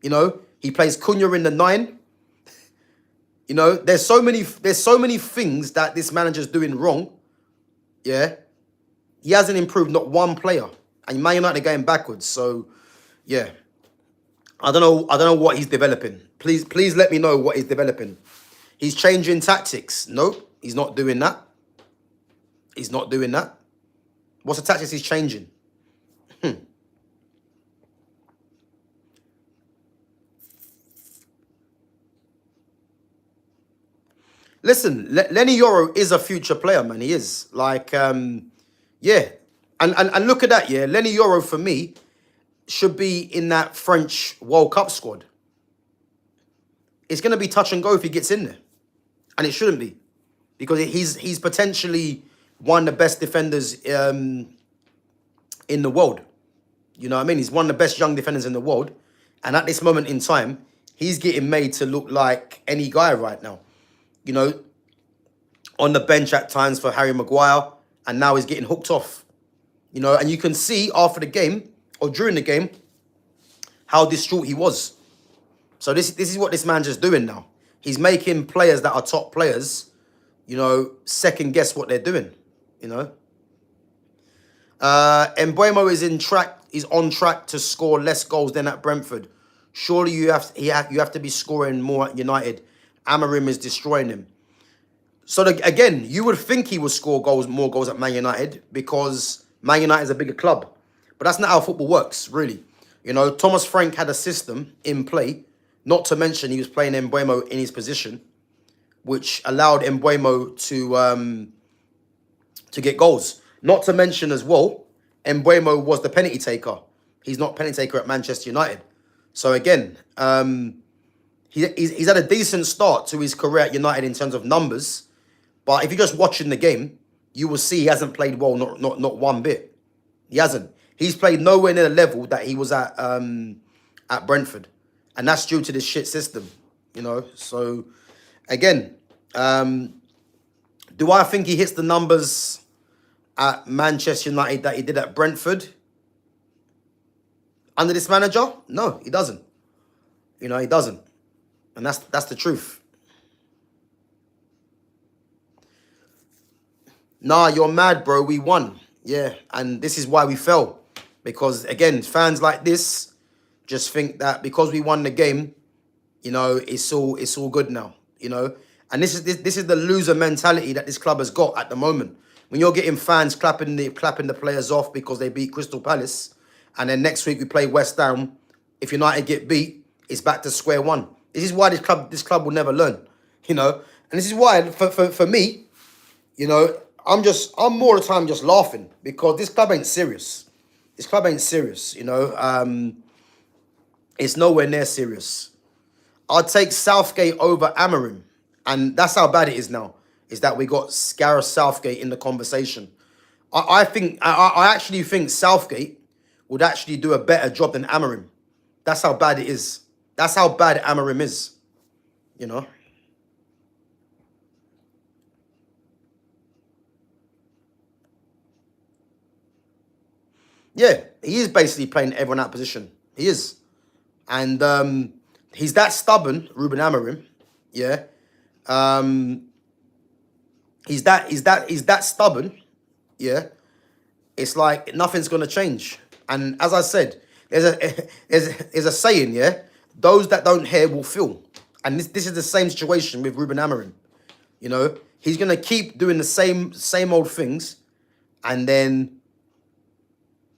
You know, he plays Cunha in the 9. You know, there's so many things that this manager's doing wrong. Yeah, he hasn't improved not one player, and Man United are going backwards. So, yeah, I don't know what he's developing. Please let me know what he's developing. He's changing tactics. Nope, he's not doing that. He's not doing that. What's the tactics he's changing? Listen, Lenny Yoro is a future player, man. He is. Like, yeah. And look at that, yeah. Lenny Yoro, for me, should be in that French World Cup squad. It's going to be touch and go if he gets in there. And it shouldn't be. Because he's potentially one of the best defenders in the world. You know what I mean? He's one of the best young defenders in the world. And at this moment in time, he's getting made to look like any guy right now. You know, on the bench at times for Harry Maguire, and now he's getting hooked off. You know, and you can see after the game, or during the game, how distraught he was. So this is what this manager's doing now. He's making players that are top players, you know, second guess what they're doing, you know. Mbeumo is on track to score less goals than at Brentford. Surely you have to be scoring more at United. Amorim is destroying him. So again, you would think he would score more goals at Man United because Man United is a bigger club. But that's not how football works, really. You know, Thomas Frank had a system in play, not to mention he was playing Mbeumo in his position, which allowed Mbeumo to get goals. Not to mention as well, Mbeumo was the penalty taker. He's not penalty taker at Manchester United. So again, he's had a decent start to his career at United in terms of numbers. But if you're just watching the game, you will see he hasn't played well, not one bit. He hasn't. He's played nowhere near the level that he was at Brentford. And that's due to this shit system, you know. So, again, do I think he hits the numbers at Manchester United that he did at Brentford under this manager? No, he doesn't. You know, he doesn't. And that's the truth. Nah, you're mad, bro. We won. Yeah, and this is why we fell. Because, again, fans like this just think that because we won the game, you know, it's all good now, you know. And this is the loser mentality that this club has got at the moment. When you're getting fans clapping the players off because they beat Crystal Palace, and then next week we play West Ham, if United get beat, it's back to square one. This is why this club will never learn, you know. And this is why for me, you know, I'm more of the time just laughing because this club ain't serious. This club ain't serious, you know. It's nowhere near serious. I'd take Southgate over Amorim. And that's how bad it is now, is that we got Gareth Southgate in the conversation. I actually think Southgate would actually do a better job than Amorim. That's how bad it is. That's how bad Amorim is, you know. Yeah, he is basically playing everyone out position. He is. And he's that stubborn, Ruben Amorim, yeah. He's that stubborn, yeah. It's like nothing's gonna change. And as I said, there's a saying, yeah. Those that don't hear will feel. And this is the same situation with Ruben Amorim. You know, he's gonna keep doing the same old things, and then,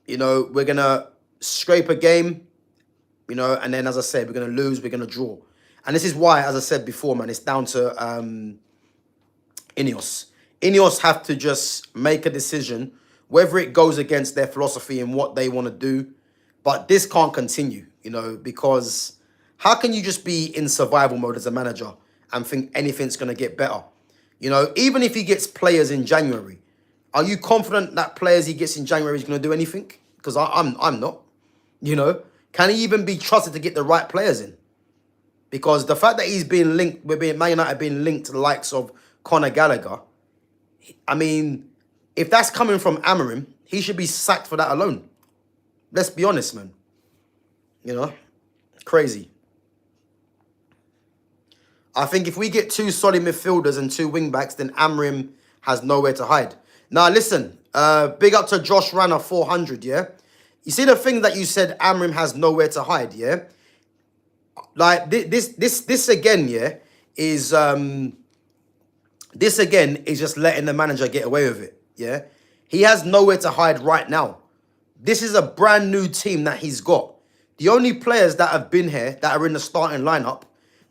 you know, we're gonna scrape a game, you know, and then as I said, we're gonna lose, we're gonna draw. And this is why, as I said before, man, it's down to Ineos. Ineos have to just make a decision, whether it goes against their philosophy and what they want to do. But this can't continue, you know, because how can you just be in survival mode as a manager and think anything's going to get better? You know, even if he gets players in January, are you confident that players he gets in January is going to do anything? Because I'm not, you know. Can he even be trusted to get the right players in? Because the fact that he's being linked, Man United being linked to the likes of Conor Gallagher, I mean, if that's coming from Amorim, he should be sacked for that alone. Let's be honest, man. You know, crazy. I think if we get two solid midfielders and two wing-backs, then Amorim has nowhere to hide. Now, listen, big up to Josh Ranner, 400, yeah? You see the thing that you said Amorim has nowhere to hide, yeah? Like this again, yeah, is this again is just letting the manager get away with it, yeah. He has nowhere to hide right now. This is a brand new team that he's got. The only players that have been here that are in the starting lineup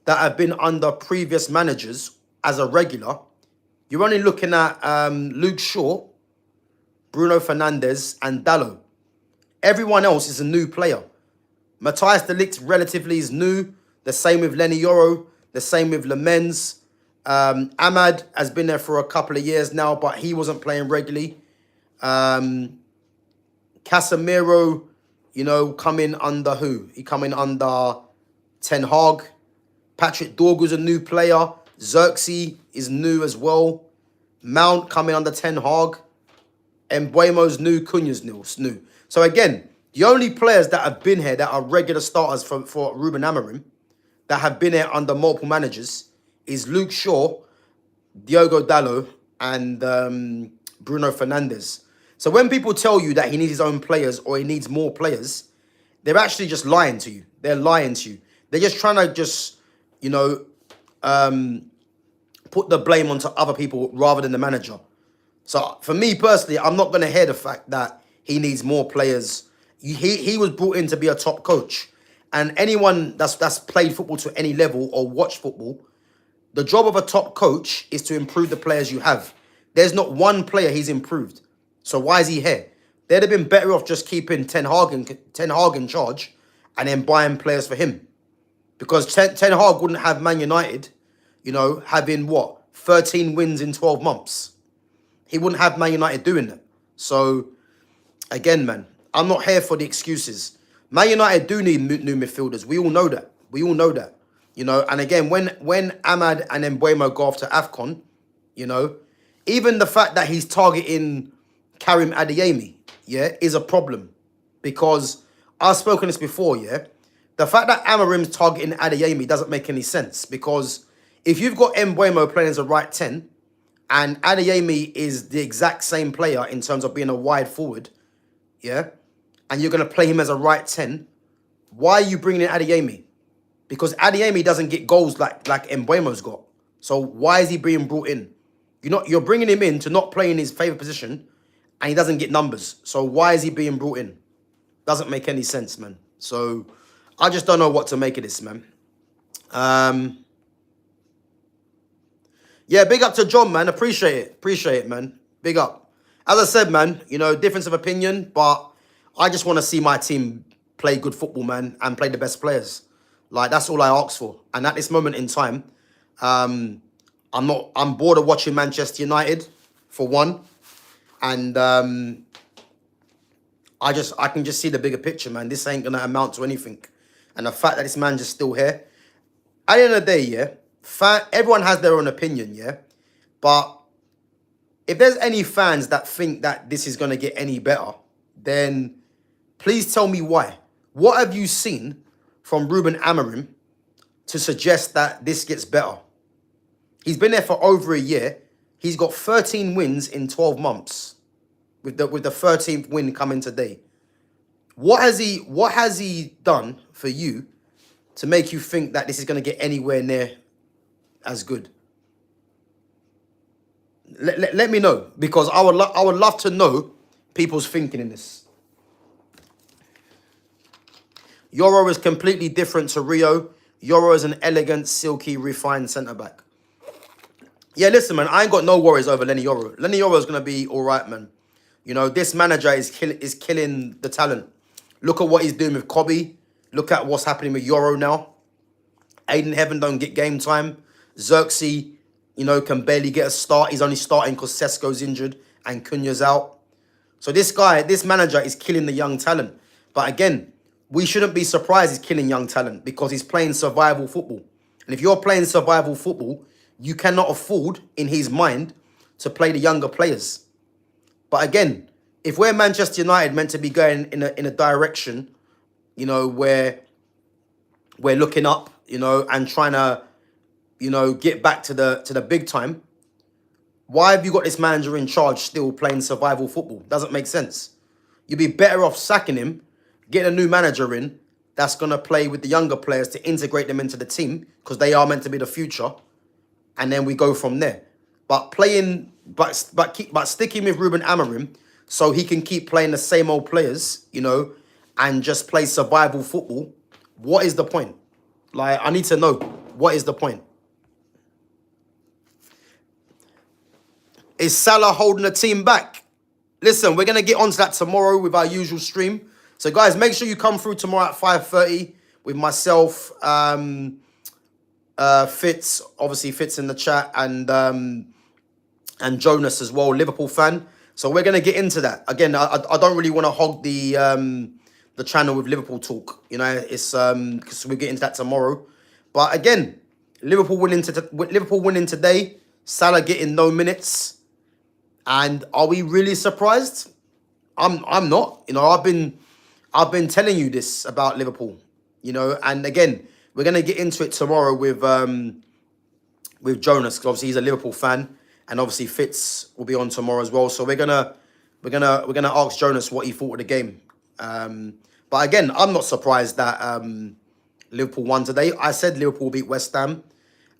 that have been under previous managers as a regular, you're only looking at Luke Shaw, Bruno Fernandes, and Dalot. Everyone else is a new player. Matthias de Ligt relatively is new. The same with Lenny Yoro. The same with Lemens. Ahmad has been there for a couple of years now, but he wasn't playing regularly. Casemiro, you know, coming under who? He coming under Ten Hag. Patrick Dorgu's a new player. Zirkzee is new as well. Mount coming under Ten Hag. Mbuemo's new. Cunha's new. So again, the only players that have been here that are regular starters for Ruben Amorim, that have been here under multiple managers, is Luke Shaw, Diogo Dalot, and Bruno Fernandes. So when people tell you that he needs his own players or he needs more players, they're actually just lying to you. They're lying to you. They're just trying to just, you know, put the blame onto other people rather than the manager. So for me personally, I'm not going to hear the fact that he needs more players. He was brought in to be a top coach. And anyone that's played football to any level or watched football, the job of a top coach is to improve the players you have. There's not one player he's improved. So why is he here? They'd have been better off just keeping Ten Hag in charge and then buying players for him. Because Ten Hag wouldn't have Man United, you know, having what? 13 wins in 12 months. He wouldn't have Man United doing that. So, again, man, I'm not here for the excuses. Man United do need new midfielders. We all know that. We all know that. You know, and again, when Ahmad and Mbeumo go off to AFCON, you know, even the fact that he's targeting Karim Adeyemi, yeah, is a problem. Because I've spoken this before, yeah. The fact that Amarim's targeting Adeyemi doesn't make any sense. Because if you've got Mbeumo playing as a right 10, and Adeyemi is the exact same player in terms of being a wide forward, yeah, and you're going to play him as a right 10, why are you bringing in Adeyemi? Because Adeyemi doesn't get goals like Mbeumo's got. So why is he being brought in? You're bringing him in to not play in his favourite position, and he doesn't get numbers. So why is he being brought in? Doesn't make any sense, man. So I just don't know what to make of this, man. Yeah, big up to John, man. Appreciate it. Appreciate it, man. Big up. As I said, man, you know, difference of opinion, but I just want to see my team play good football, man, and play the best players. Like, that's all I ask for. And at this moment in time, I'm bored of watching Manchester United, for one. And I can just see the bigger picture, man. This ain't going to amount to anything. And the fact that this man's just still here. At the end of the day, yeah, everyone has their own opinion, yeah? But if there's any fans that think that this is going to get any better, then please tell me why. What have you seen from Ruben Amorim to suggest that this gets better? He's been there for over a year. He's got 13 wins in 12 months, with the 13th win coming today. What has he done for you to make you think that this is going to get anywhere near as good? Let me know, because I would love to know people's thinking in this. Yoro is completely different to Rio. Yoro is an elegant, silky, refined centre-back. Yeah, listen, man, I ain't got no worries over Lenny Yoro. Lenny Yoro is going to be all right, man. You know, this manager is killing the talent. Look at what he's doing with Kobe. Look at what's happening with Yoro now. Aiden Heaven don't get game time. Zirkzee, you know, can barely get a start. He's only starting because Sesko's injured and Cunha's out. So this manager is killing the young talent. But again, we shouldn't be surprised he's killing young talent, because he's playing survival football. And if you're playing survival football, you cannot afford, in his mind, to play the younger players. But again, if we're Manchester United meant to be going in a direction, you know, where we're looking up, you know, and trying to, you know, get back to the big time, why have you got this manager in charge still playing survival football? Doesn't make sense. You'd be better off sacking him, getting a new manager in that's going to play with the younger players to integrate them into the team, because they are meant to be the future, and then we go from there. But sticking with Ruben Amorim so he can keep playing the same old players, you know, and just play survival football, what is the point? Like, I need to know, what is the point? Is Salah holding the team back? Listen, we're going to get onto that tomorrow with our usual stream. So, guys, make sure you come through tomorrow at 5:30 with myself, Fitz, obviously Fitz in the chat, and Jonas as well, Liverpool fan. So we're going to get into that. Again, I don't really want to hog the channel with Liverpool talk. You know, it's because we'll get into that tomorrow. But again, Liverpool winning today, Salah getting no minutes. And are we really surprised? I'm not. You know, I've been telling you this about Liverpool. You know, and again, we're gonna get into it tomorrow with Jonas, because obviously he's a Liverpool fan, and obviously Fitz will be on tomorrow as well. So we're gonna ask Jonas what he thought of the game. But again, I'm not surprised that Liverpool won today. I said Liverpool will beat West Ham,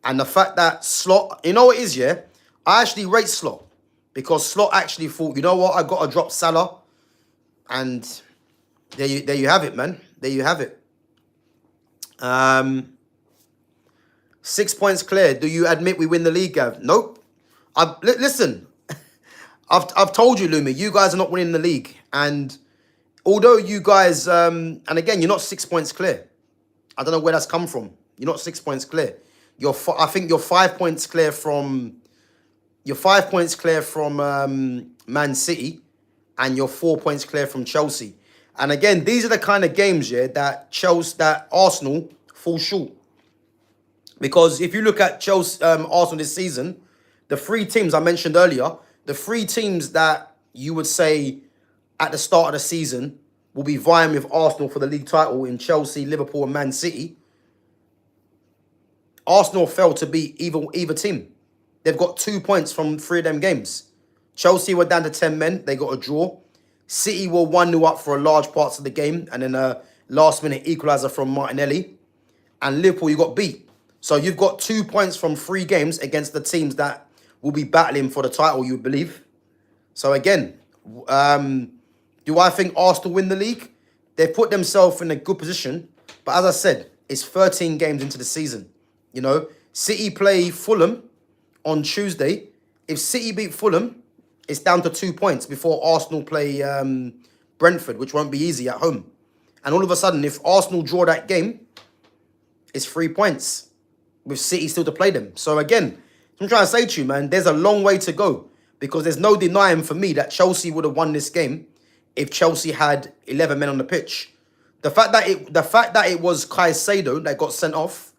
and the fact that Slot, you know what it is, yeah, I actually rate Slot, because Slot actually thought, you know what, I got to drop Salah, and there you have it, man. There you have it. 6 points clear. Do you admit we win the league, Gav? Nope. Listen, I've told you, Lumi, you guys are not winning the league. And although you guys, and again, you're not 6 points clear. I don't know where that's come from. You're not 6 points clear. I think you're 5 points clear from. You're 5 points clear from Man City, and you're 4 points clear from Chelsea. And again, these are the kind of games, yeah, that Arsenal fall short. Because if you look at Chelsea, Arsenal this season, the three teams I mentioned earlier, the three teams that you would say at the start of the season will be vying with Arsenal for the league title in Chelsea, Liverpool, and Man City, Arsenal failed to beat either team. They've got 2 points from 3 of them games. Chelsea were down to 10 men. They got a draw. City were 1-0 up for a large parts of the game. And then a last-minute equaliser from Martinelli. And Liverpool, you got beat. So you've got 2 points from 3 games against the teams that will be battling for the title, you believe. So again, do I think Arsenal win the league? They've put themselves in a good position. But as I said, it's 13 games into the season. You know, City play Fulham on Tuesday. If City beat Fulham, it's down to 2 points before Arsenal play Brentford, which won't be easy at home. And all of a sudden, if Arsenal draw that game, it's 3 points with City still to play them. So again, I'm trying to say to you, man, there's a long way to go because there's no denying for me that Chelsea would have won this game if Chelsea had 11 men on the pitch. The fact that it was Caicedo that got sent off,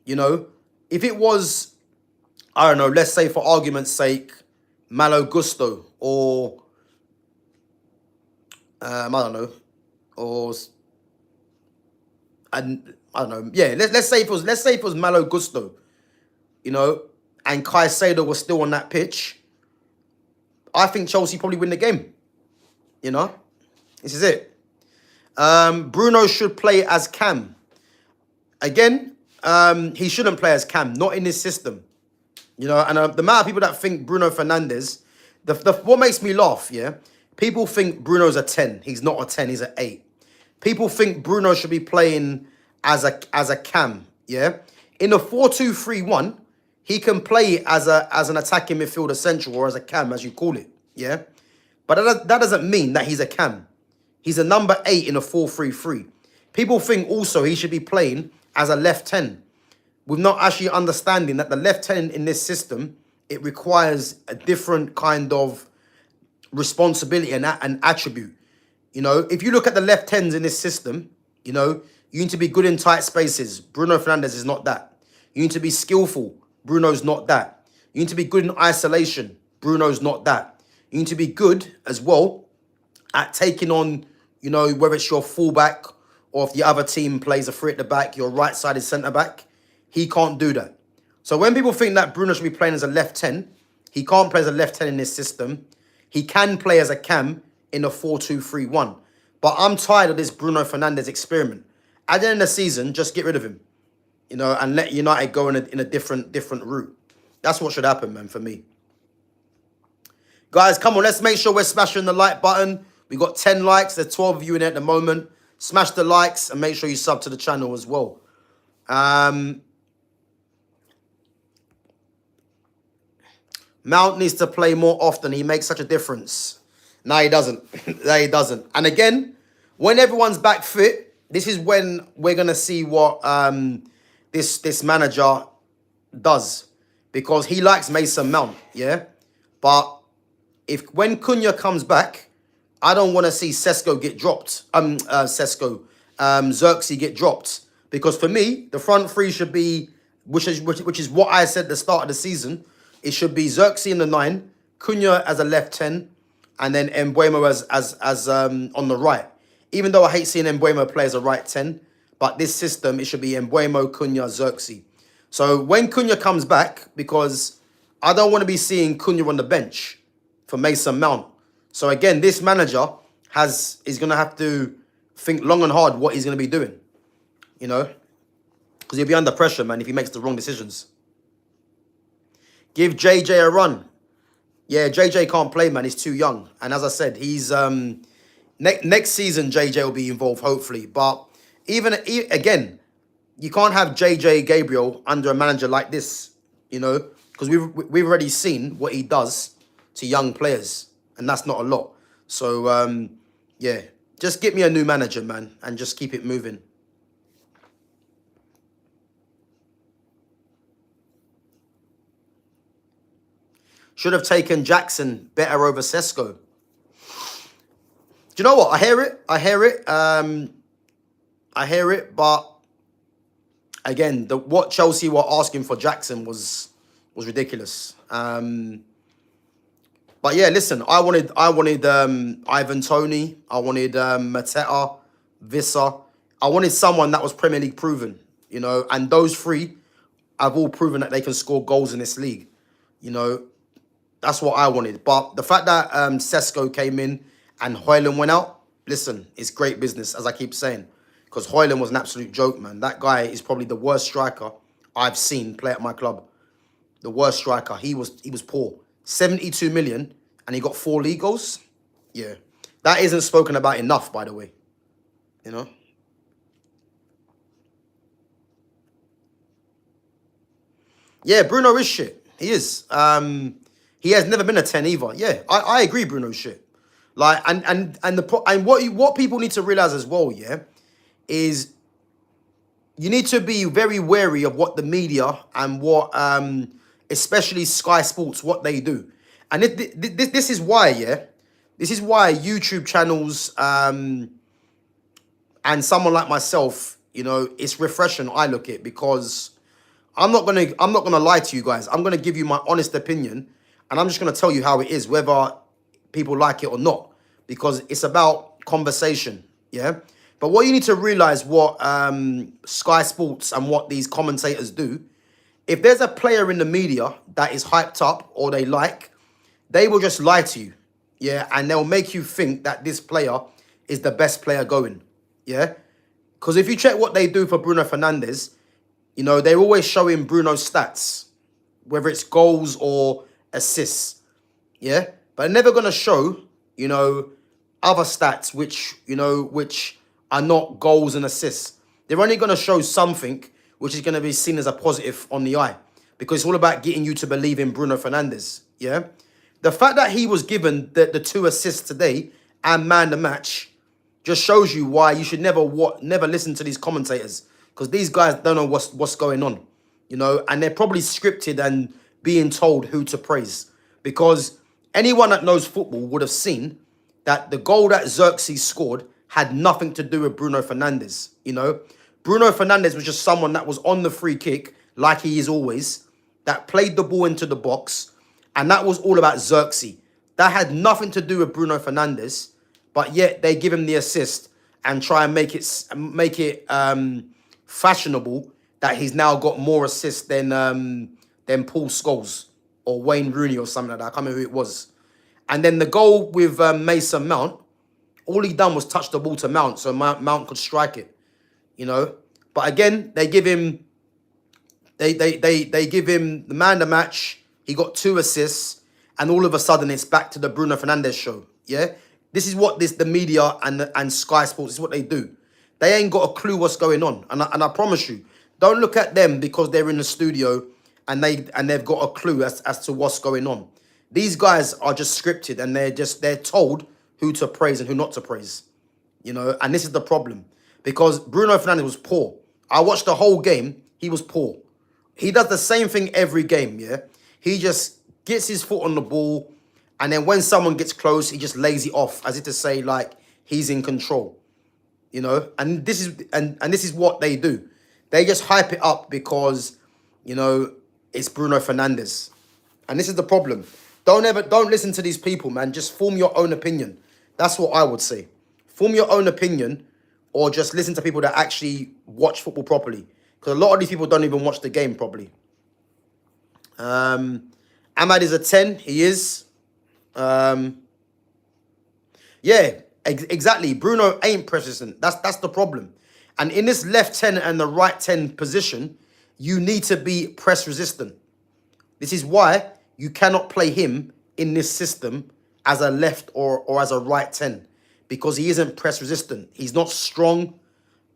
you know, if it was, I don't know, let's say for argument's sake, Malo Gusto or I don't know, or and I don't know, yeah, let's say it was Malo Gusto, you know, and Caicedo was still on that pitch, I think Chelsea probably win the game. You know, this is it. Bruno should play as Cam. Again, he shouldn't play as Cam, not in this system. You know, and the amount of people that think Bruno Fernandes, what makes me laugh, yeah, people think Bruno's a 10. He's not a 10, he's an 8. People think Bruno should be playing as a Cam, yeah. In a 4-2-3-1, he can play as an attacking midfielder central or as a Cam, as you call it, yeah. But that doesn't mean that he's a Cam. He's a number 8 in a 4-3-3. People think also he should be playing as a left 10, with not actually understanding that the left 10 in this system, it requires a different kind of responsibility and an attribute. You know, if you look at the left 10s in this system, you know, you need to be good in tight spaces. Bruno Fernandes is not that. You need to be skillful. Bruno's not that. You need to be good in isolation. Bruno's not that. You need to be good as well at taking on, you know, whether it's your fullback or if the other team plays a 3 at the back, your right-sided centre-back. He can't do that. So when people think that Bruno should be playing as a left 10, he can't play as a left 10 in this system. He can play as a Cam in a 4-2-3-1. But I'm tired of this Bruno Fernandes experiment. At the end of the season, just get rid of him, you know, and let United go in a different route. That's what should happen, man, for me. Guys, come on, let's make sure we're smashing the like button. We got 10 likes. There's 12 of you in it at the moment. Smash the likes and make sure you sub to the channel as well. Mount needs to play more often. He makes such a difference. No, he doesn't. No, he doesn't. And again, when everyone's back fit, this is when we're going to see what this manager does. Because he likes Mason Mount, yeah? But when Cunha comes back, I don't want to see Zirkzee get dropped. Zirkzee get dropped. Because for me, the front three should be, which is what I said at the start of the season. It should be Zirkzee in the 9, Cunha as a left 10, and then Mbeumo as on the right. Even though I hate seeing Mbeumo play as a right 10, but this system, it should be Mbeumo, Cunha, Zirkzee. So when Cunha comes back, because I don't want to be seeing Cunha on the bench for Mason Mount. So again, this manager is going to have to think long and hard what he's going to be doing, you know, because he'll be under pressure, man, if he makes the wrong decisions. Give JJ a run. Yeah, JJ can't play, man. He's too young. And as I said, he's next season JJ will be involved, hopefully. But again, you can't have JJ Gabriel under a manager like this, you know, because we've already seen what he does to young players, and that's not a lot. So yeah, just get me a new manager, man, and just keep it moving. Should have taken Jackson better over Sesko. Do you know what? I hear it. I hear it, but again, what Chelsea were asking for Jackson was ridiculous. But yeah, listen, I wanted Ivan Toney, I wanted Mateta, Vissa. I wanted someone that was Premier League proven, and those three have all proven that they can score goals in this league. You know, that's what I wanted. But the fact that Sesko came in and Højlund went out, listen, it's great business, as I keep saying. Because Højlund was an absolute joke, man. That guy is probably the worst striker I've seen play at my club. The worst striker. He was poor. 72 million and he got 4 league goals. Yeah. That isn't spoken about enough, by the way. You know? Yeah, Bruno is shit. He is. He has never been a 10 either. Yeah, I agree Bruno's shit. Like, and what people need to realize as well, yeah, is you need to be very wary of what the media and what especially Sky Sports, what they do. And this is why, yeah, this is why YouTube channels and someone like myself, it's refreshing. I look at, because I'm not gonna lie to you guys. I'm gonna give you my honest opinion, and I'm just gonna tell you how it is, whether people like it or not, because it's about conversation, yeah. But what you need to realize, what Sky Sports and what these commentators do, if there's a player in the media that is hyped up or they like, they will just lie to you, yeah, and they'll make you think that this player is the best player going, yeah. Because if you check what they do for Bruno Fernandes, they're always showing Bruno's stats, whether it's goals or assists, yeah. But they're never gonna show, other stats which are not goals and assists. They're only gonna show something which is gonna be seen as a positive on the eye, because it's all about getting you to believe in Bruno Fernandes, yeah. The fact that he was given the 2 assists today and man the match just shows you why you should never listen to these commentators, because these guys don't know what's going on, and they're probably scripted and being told who to praise. Because anyone that knows football would have seen that the goal that Zirkzee scored had nothing to do with Bruno Fernandes, Bruno Fernandes was just someone that was on the free kick, like he is always, that played the ball into the box, and that was all about Zirkzee. That had nothing to do with Bruno Fernandes, but yet they give him the assist and try and make it fashionable that he's now got more assists than Paul Scholes or Wayne Rooney or something like that. I can't remember who it was. And then the goal with Mason Mount, all he done was touch the ball to Mount, so Mount could strike it, But again, they give him the man the match. He got 2 assists, and all of a sudden it's back to the Bruno Fernandes show. Yeah, this is what the media and Sky Sports, this is what they do. They ain't got a clue what's going on, and I promise you, don't look at them because they're in the studio and they've got a clue as to what's going on. These guys are just scripted, and they're told who to praise and who not to praise, And this is the problem, because Bruno Fernandes was poor. I watched the whole game. He was poor. He does the same thing every game. Yeah, he just gets his foot on the ball, and then when someone gets close, he just lays it off, as if to say like he's in control. And this is what they do. They just hype it up because, it's Bruno Fernandes. And this is the problem. Don't listen to these people, man. Just form your own opinion. That's what I would say. Form your own opinion, or just listen to people that actually watch football properly. Because a lot of these people don't even watch the game properly. Ahmad is a 10. He is. Yeah. Exactly. Bruno ain't press resistant. That's the problem. And in this left 10 and the right 10 position, you need to be press resistant. This is why you cannot play him in this system as a left or as a right 10, because he isn't press resistant. He's not strong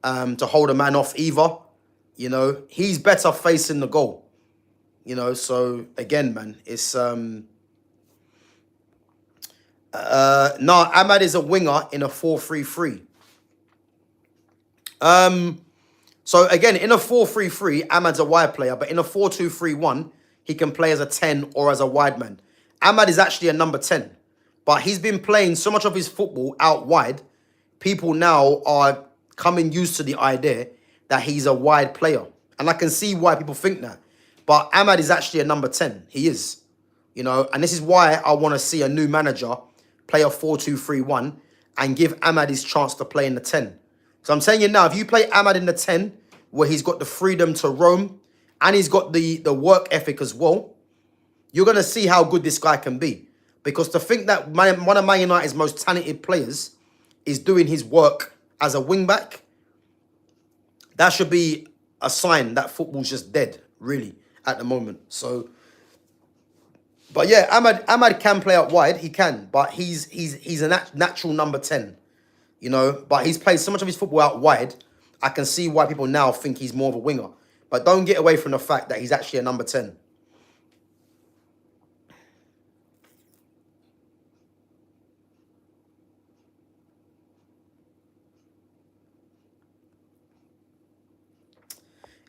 to hold a man off either. He's better facing the goal. So again, man, it's no, Ahmad is a winger in a 4-3-3. So again, in a 4-3-3, Ahmad's a wide player, but in a 4-2-3-1, he can play as a 10 or as a wide man. Ahmad is actually a number 10, but he's been playing so much of his football out wide. People now are coming used to the idea that he's a wide player. And I can see why people think that. But Ahmad is actually a number 10. He is. You know, and this is why I want to see a new manager play a 4-2-3-1 and give Ahmad his chance to play in the 10. So I'm telling you now, if you play Ahmad in the 10, where he's got the freedom to roam and he's got the work ethic as well, you're going to see how good this guy can be. Because to think that one of Man United's most talented players is doing his work as a wing-back, that should be a sign that football's just dead, really, at the moment. So, but yeah, Ahmad can play out wide. He can, but he's a natural number 10, you know. But he's played so much of his football out wide. I can see why people now think he's more of a winger. But don't get away from the fact that he's actually a number 10.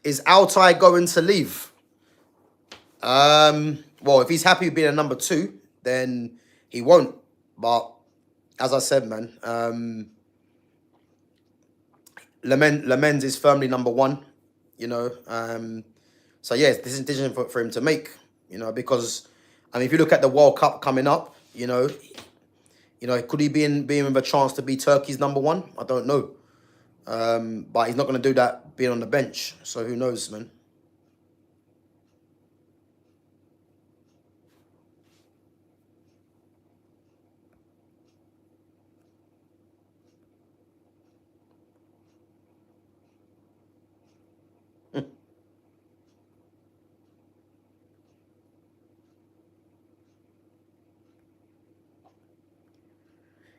Is Altai going to leave? Well, if he's happy with being a number 2, then he won't. But as I said, man, Lamens is firmly number 1, you know. So yeah, this is a decision for him to make, you know, because I mean, if you look at the World Cup coming up, you know, could he be in with a chance to be Turkey's number 1? I don't know. But he's not going to do that being on the bench. So who knows, man?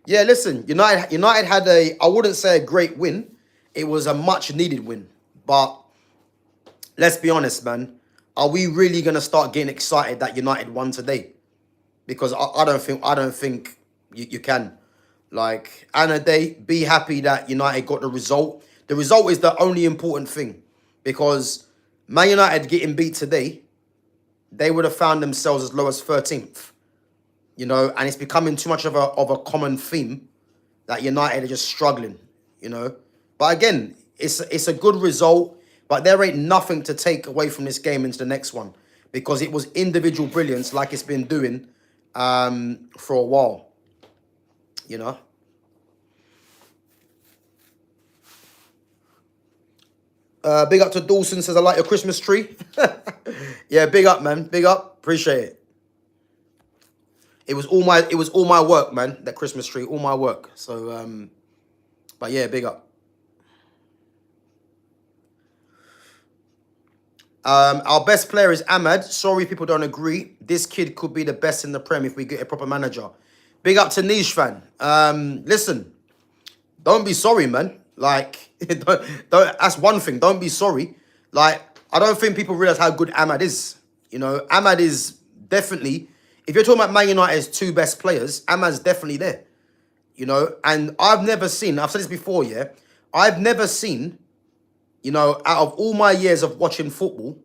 Yeah, listen, United had I wouldn't say a great win. It was a much needed win. But let's be honest, man. Are we really going to start getting excited that United won today? Because I don't think you can. Like, end of the day, be happy that United got the result. The result is the only important thing. Because Man United getting beat today, they would have found themselves as low as 13th. You know, and it's becoming too much of a common theme that United are just struggling, you know. But again, it's a good result, but there ain't nothing to take away from this game into the next one because it was individual brilliance like it's been doing for a while, you know. Big up to Dawson, says I like your Christmas tree. Yeah, big up, man. Big up. Appreciate it. It was all my work, man. That Christmas tree, all my work. So but yeah, big up. Our best player is Ahmad. Sorry if people don't agree. This kid could be the best in the Prem if we get a proper manager. Big up to Niche fan. Listen, don't be sorry, man. Like, don't, that's one thing. Don't be sorry. Like, I don't think people realize how good Ahmad is. You know, Ahmad is definitely, if you're talking about Man United's 2 best players, Ahmad's definitely there. You know, and I've never seen, I've said this before, yeah, I've never seen, you know, out of all my years of watching football,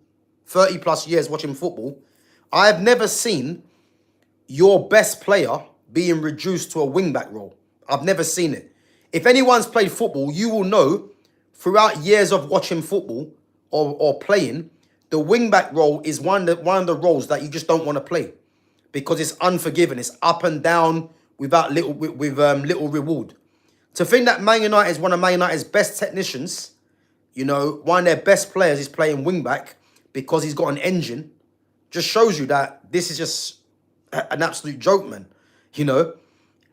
30 plus years watching football, I've never seen your best player being reduced to a wing-back role. I've never seen it. If anyone's played football, you will know throughout years of watching football or playing, the wing-back role is one of the roles that you just don't want to play because it's unforgiving. It's up and down without little reward. To think that Man United is one of Man United's best technicians, you know, one of their best players is playing wing-back because he's got an engine, just shows you that this is just an absolute joke, man. You know?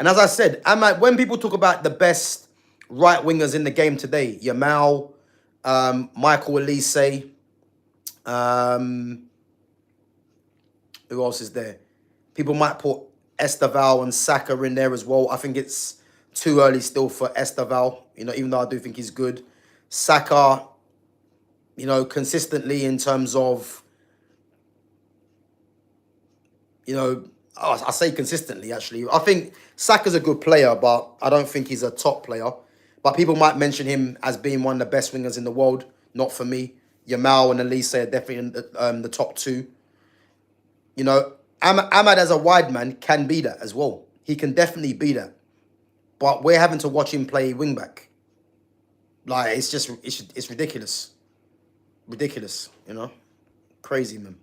And as I said, when people talk about the best right wingers in the game today, Yamal, Michael Elise, who else is there? People might put Esteval and Saka in there as well. I think it's too early still for Esteval, you know, even though I do think he's good. Saka, you know, consistently in terms of, you know, I say consistently, actually. I think Saka's a good player, but I don't think he's a top player. But people might mention him as being one of the best wingers in the world. Not for me. Yamal and Elise are definitely in the top 2. You know, Ahmad as a wide man can be that as well. He can definitely be that. But we're having to watch him play wing-back. Like, it's ridiculous. Ridiculous, you know? Crazy, man.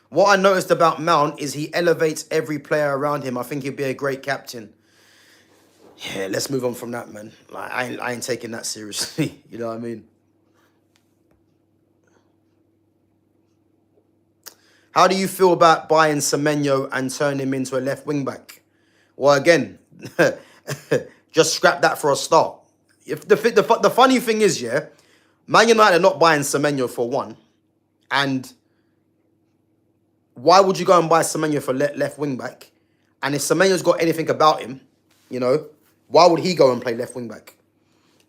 What I noticed about Mount is he elevates every player around him. I think he'd be a great captain. Yeah, let's move on from that, man. Like, I ain't taking that seriously. You know what I mean? How do you feel about buying Semenyo and turning him into a left wing back? Well, again, just scrap that for a start. If the funny thing is, yeah, Man United are not buying Semenyo for one, and why would you go and buy Semenyo for left wing back? And if Semenyo's got anything about him, you know, why would he go and play left wing back?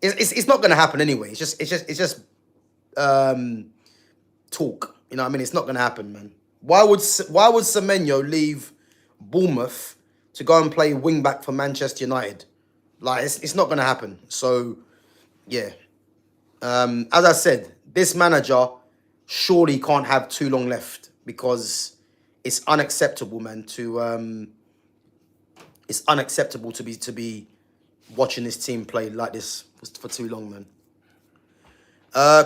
It's not going to happen anyway. It's just talk. You know what I mean? It's not going to happen, man. Why would Semenyo leave Bournemouth to go and play wing back for Manchester United? Like, it's not going to happen. So, yeah. As I said, this manager surely can't have too long left because it's unacceptable, man. It's unacceptable to be watching this team play like this for too long, man.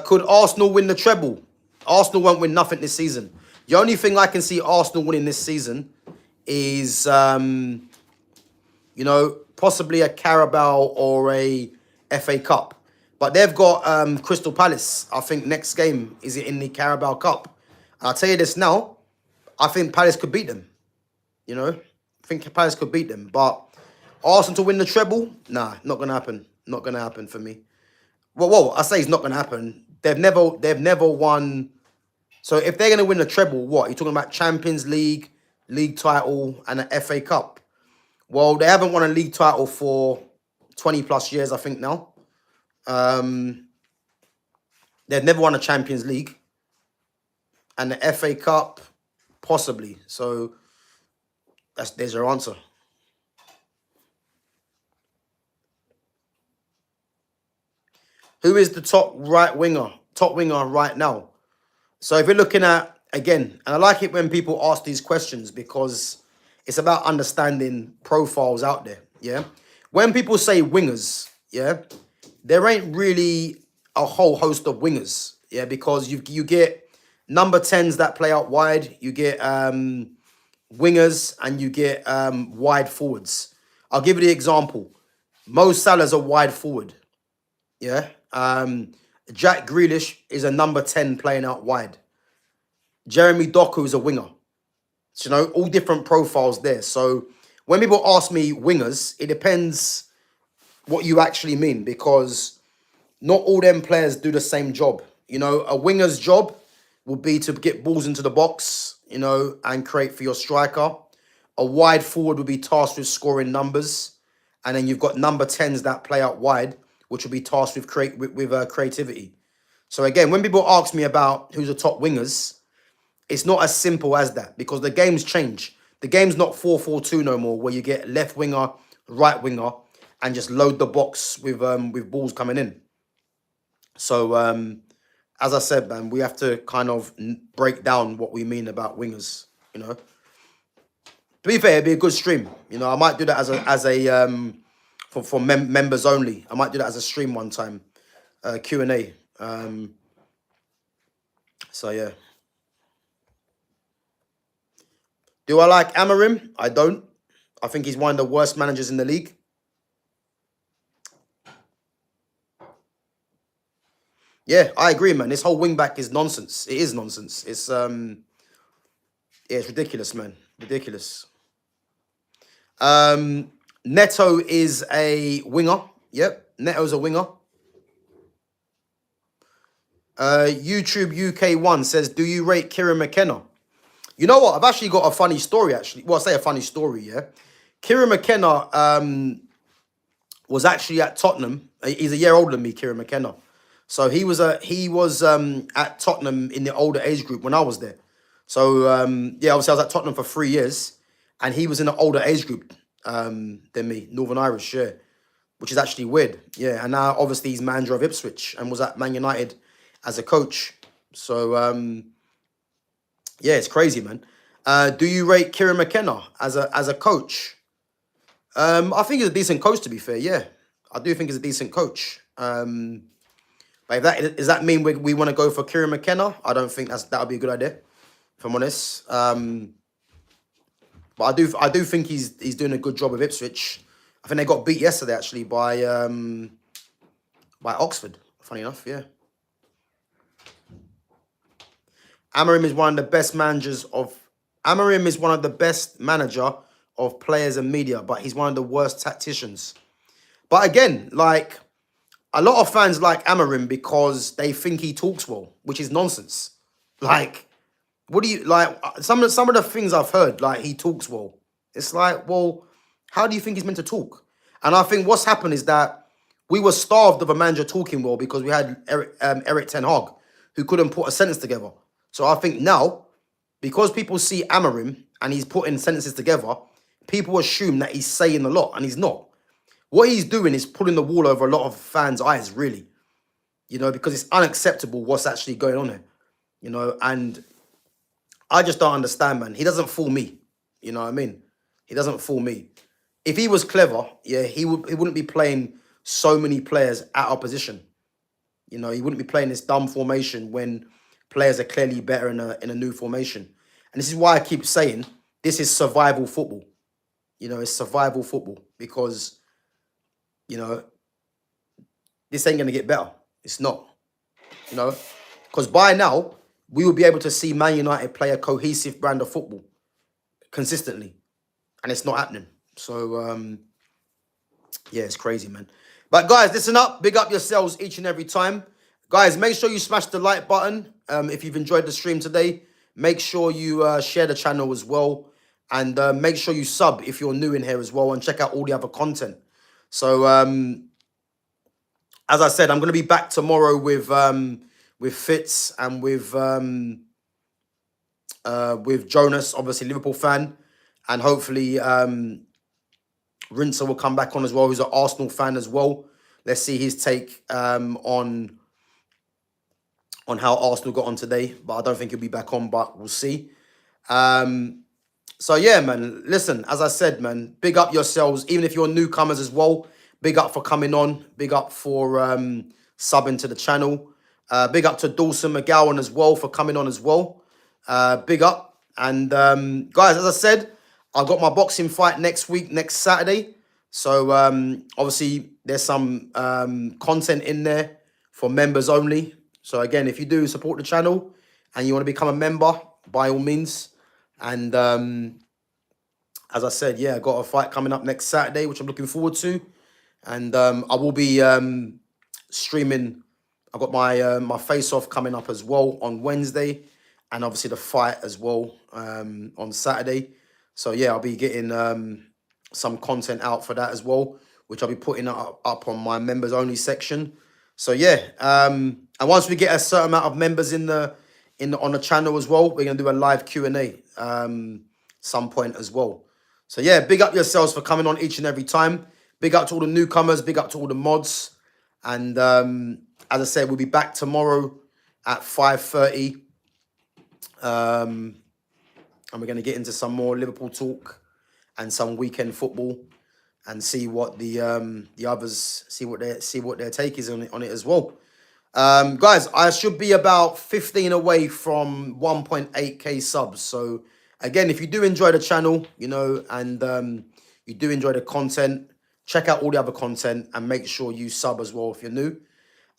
Could Arsenal win the treble? Arsenal won't win nothing this season. The only thing I can see Arsenal winning this season is, you know, possibly a Carabao or a FA Cup. But they've got Crystal Palace. I think next game is in the Carabao Cup. And I'll tell you this now. I think Palace could beat them. You know, I think Palace could beat them. But Arsenal to win the treble? Nah, not going to happen. Not going to happen for me. Well, I say it's not going to happen. They've never won. So if they're going to win the treble, what? You're talking about Champions League, league title, and an FA Cup. Well, they haven't won a league title for 20 plus years, I think now. They've never won a Champions League. And the FA Cup, possibly. So there's your answer. Who is the top winger right now? So if you're looking at, again, and I like it when people ask these questions because it's about understanding profiles out there, yeah? When people say wingers, yeah, there ain't really a whole host of wingers, yeah, because you get number 10s that play out wide, you get wingers, and you get wide forwards. I'll give you the example. Mo Salah's a wide forward, yeah? Jack Grealish is a number 10 playing out wide. Jeremy Doku is a winger. So, you know, all different profiles there. So when people ask me wingers, it depends what you actually mean because not all them players do the same job. You know, a winger's job would be to get balls into the box, you know, and create for your striker. A wide forward would be tasked with scoring numbers. And then you've got number 10s that play out wide, which will be tasked with creativity. So again, when people ask me about who's the top wingers, it's not as simple as that because the game's changed. The game's not 4-4-2 no more, where you get left winger, right winger, and just load the box with balls coming in. So as I said, man, we have to kind of break down what we mean about wingers. You know, to be fair, it'd be a good stream. You know, I might do that for members only. I might do that as a stream one time, Q&A. So yeah. Do I like Amorim? I don't. I think he's one of the worst managers in the league. Yeah, I agree, man. This whole wing back is nonsense. It is nonsense. It's yeah, it's ridiculous, man. Ridiculous. Neto is a winger. Yep, Neto's a winger. YouTube UK1 says, do you rate Kieran McKenna? You know what? I've actually got a funny story, actually. Well, I say a funny story, yeah. Kieran McKenna was actually at Tottenham. He's a year older than me, Kieran McKenna. So he was at Tottenham in the older age group when I was there. So, yeah, obviously I was at Tottenham for 3 years. And he was in the older age group than me, Northern Irish, yeah. Which is actually weird, yeah. And now, obviously, he's manager of Ipswich and was at Man United as a coach. So, yeah, it's crazy, man. Do you rate Kieran McKenna as a coach? I think he's a decent coach, to be fair. Yeah, I do think he's a decent coach. But if does that mean we want to go for Kieran McKenna? I don't think that would be a good idea, if I'm honest. But I do think he's doing a good job with Ipswich. I think they got beat yesterday actually by Oxford. Funny enough, yeah. Amorim is one of the best managers of. Amorim is one of the best manager of players and media, but he's one of the worst tacticians. But again, like a lot of fans like Amorim because they think he talks well, which is nonsense. Like, what do you like? Some of the things I've heard, like he talks well. It's like, well, how do you think he's meant to talk? And I think what's happened is that we were starved of a manager talking well because we had Eric Ten Hag, who couldn't put a sentence together. So I think now, because people see Amorim and he's putting sentences together, people assume that he's saying a lot, and he's not. What he's doing is pulling the wool over a lot of fans' eyes, really. You know, because it's unacceptable what's actually going on here. You know, and I just don't understand, man. He doesn't fool me. You know what I mean? He doesn't fool me. If he was clever, yeah, he wouldn't be playing so many players at opposition. You know, he wouldn't be playing this dumb formation when players are clearly better in a new formation. And this is why I keep saying this is survival football. You know, it's survival football because, you know, this ain't going to get better. It's not. You know, because by now, we will be able to see Man United play a cohesive brand of football consistently. And it's not happening. So, yeah, it's crazy, man. But guys, listen up. Big up yourselves each and every time. Guys, make sure you smash the like button if you've enjoyed the stream today. Make sure you share the channel as well. And make sure you sub if you're new in here as well. And check out all the other content. So, as I said, I'm going to be back tomorrow with Fitz and with Jonas, obviously Liverpool fan. And hopefully Rinser will come back on as well, who's an Arsenal fan as well. Let's see his take on how Arsenal got on today. But I don't think he'll be back on, but we'll see. So, yeah, man, listen, as I said, man, big up yourselves. Even if you're newcomers as well, big up for coming on. Big up for subbing to the channel. Big up to Dawson McGowan as well for coming on as well. Big up. And, guys, as I said, I've got my boxing fight next week, next Saturday. So, obviously, there's some content in there for members only. So, again, if you do support the channel and you want to become a member, by all means. And, as I said, yeah, I got a fight coming up next Saturday, which I'm looking forward to. And I will be streaming. I've got my face-off coming up as well on Wednesday. And, obviously, the fight as well on Saturday. So, yeah, I'll be getting some content out for that as well, which I'll be putting up on my members-only section. So, yeah, and once we get a certain amount of members on the channel as well, we're going to do a live Q&A some point as well. So, yeah, big up yourselves for coming on each and every time. Big up to all the newcomers. Big up to all the mods. And as I said, we'll be back tomorrow at 5:30. And we're going to get into some more Liverpool talk and some weekend football and see what the others see what their take is on it as well. Guys, I should be about 15 away from 1.8k subs. So again, if you do enjoy the channel, you know, and you do enjoy the content, check out all the other content and make sure you sub as well if you're new.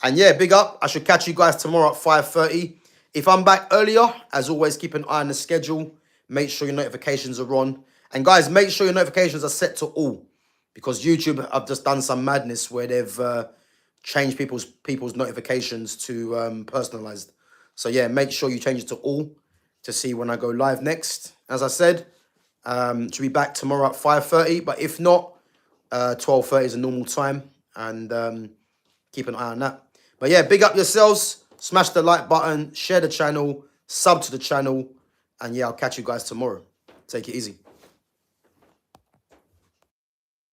And yeah, big up. I should catch you guys tomorrow at 5:30. If I'm back earlier, as always, keep an eye on the schedule. Make sure your notifications are on. And guys, make sure your notifications are set to all. Because YouTube have just done some madness where they've changed people's notifications to personalized. So yeah, make sure you change it to all to see when I go live next. As I said, should be back tomorrow at 5:30. But if not, 12:30 is a normal time. And keep an eye on that. But yeah, big up yourselves. Smash the like button. Share the channel. Sub to the channel. And yeah, I'll catch you guys tomorrow. Take it easy.